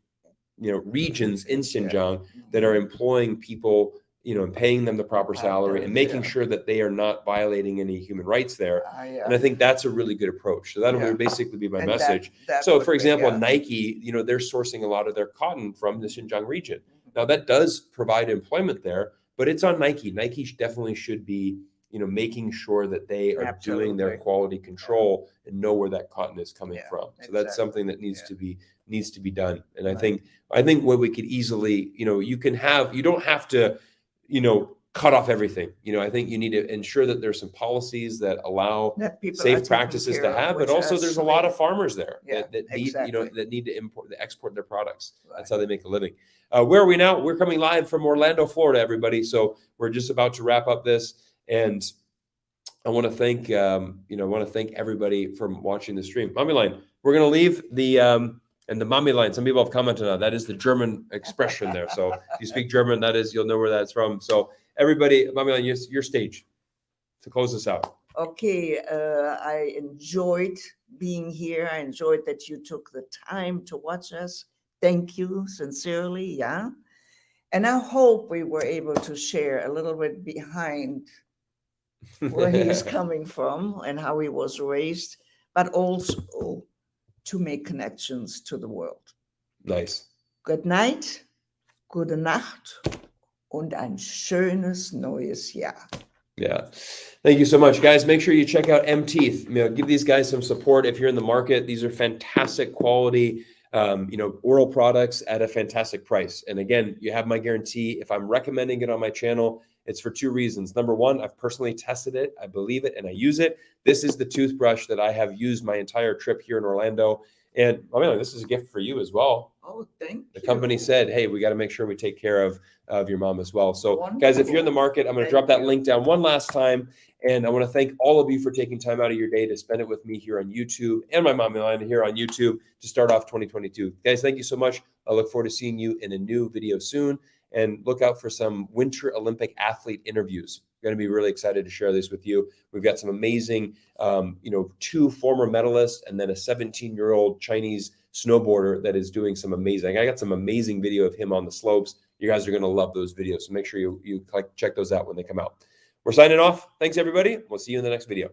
regions in Xinjiang that are employing people, and paying them the proper salary and making sure that they are not violating any human rights there. And I think that's a really good approach. So that'll basically be my message. So for example, Nike, they're sourcing a lot of their cotton from the Xinjiang region. Now that does provide employment there, but it's on Nike. Nike definitely should be, making sure that they are doing their quality control and know where that cotton is coming from. So that's something that needs to be done. And I think what we could easily, you don't have to, cut off everything. I think you need to ensure that there's some policies that allow safe practices to have, but also there's a lot of farmers there that need, that need to export their products. That's how they make a living. Where are we now? We're coming live from Orlando, Florida, everybody. So we're just about to wrap up this. And I want to thank, everybody for watching the stream. Mommy line, we're going to leave and the Mommy line. Some people have commented on that. Is the German expression there. So if you speak German, you'll know where that's from. So everybody, Mommy line, your stage to close this out. Okay, I enjoyed being here. I enjoyed that you took the time to watch us. Thank you sincerely. Yeah. And I hope we were able to share a little bit behind where he's coming from and how he was raised, but also to make connections to the world. Nice. Good night, gute Nacht und ein schönes neues Jahr. Yeah. Thank you so much, guys. Make sure you check out M-Teeth. Give these guys some support if you're in the market. These are fantastic quality, oral products at a fantastic price. And again, you have my guarantee. If I'm recommending it on my channel, it's for 2 reasons. Number one, I've personally tested it. I believe it and I use it. This is the toothbrush that I have used my entire trip here in Orlando. And this is a gift for you as well. Oh, thank you. The company said, hey, we got to make sure we take care of your mom as well. So guys, if you're in the market, I'm going to drop that link down one last time. And I want to thank all of you for taking time out of your day to spend it with me here on YouTube and my Mommy line here on YouTube to start off 2022. Guys, thank you so much. I look forward to seeing you in a new video soon. And look out for some Winter Olympic athlete interviews. I'm going to be really excited to share this with you. We've got some amazing, 2 former medalists and then a 17-year-old Chinese snowboarder that is doing some amazing. I got some amazing video of him on the slopes. You guys are going to love those videos. So make sure you check those out when they come out. We're signing off. Thanks, everybody. We'll see you in the next video.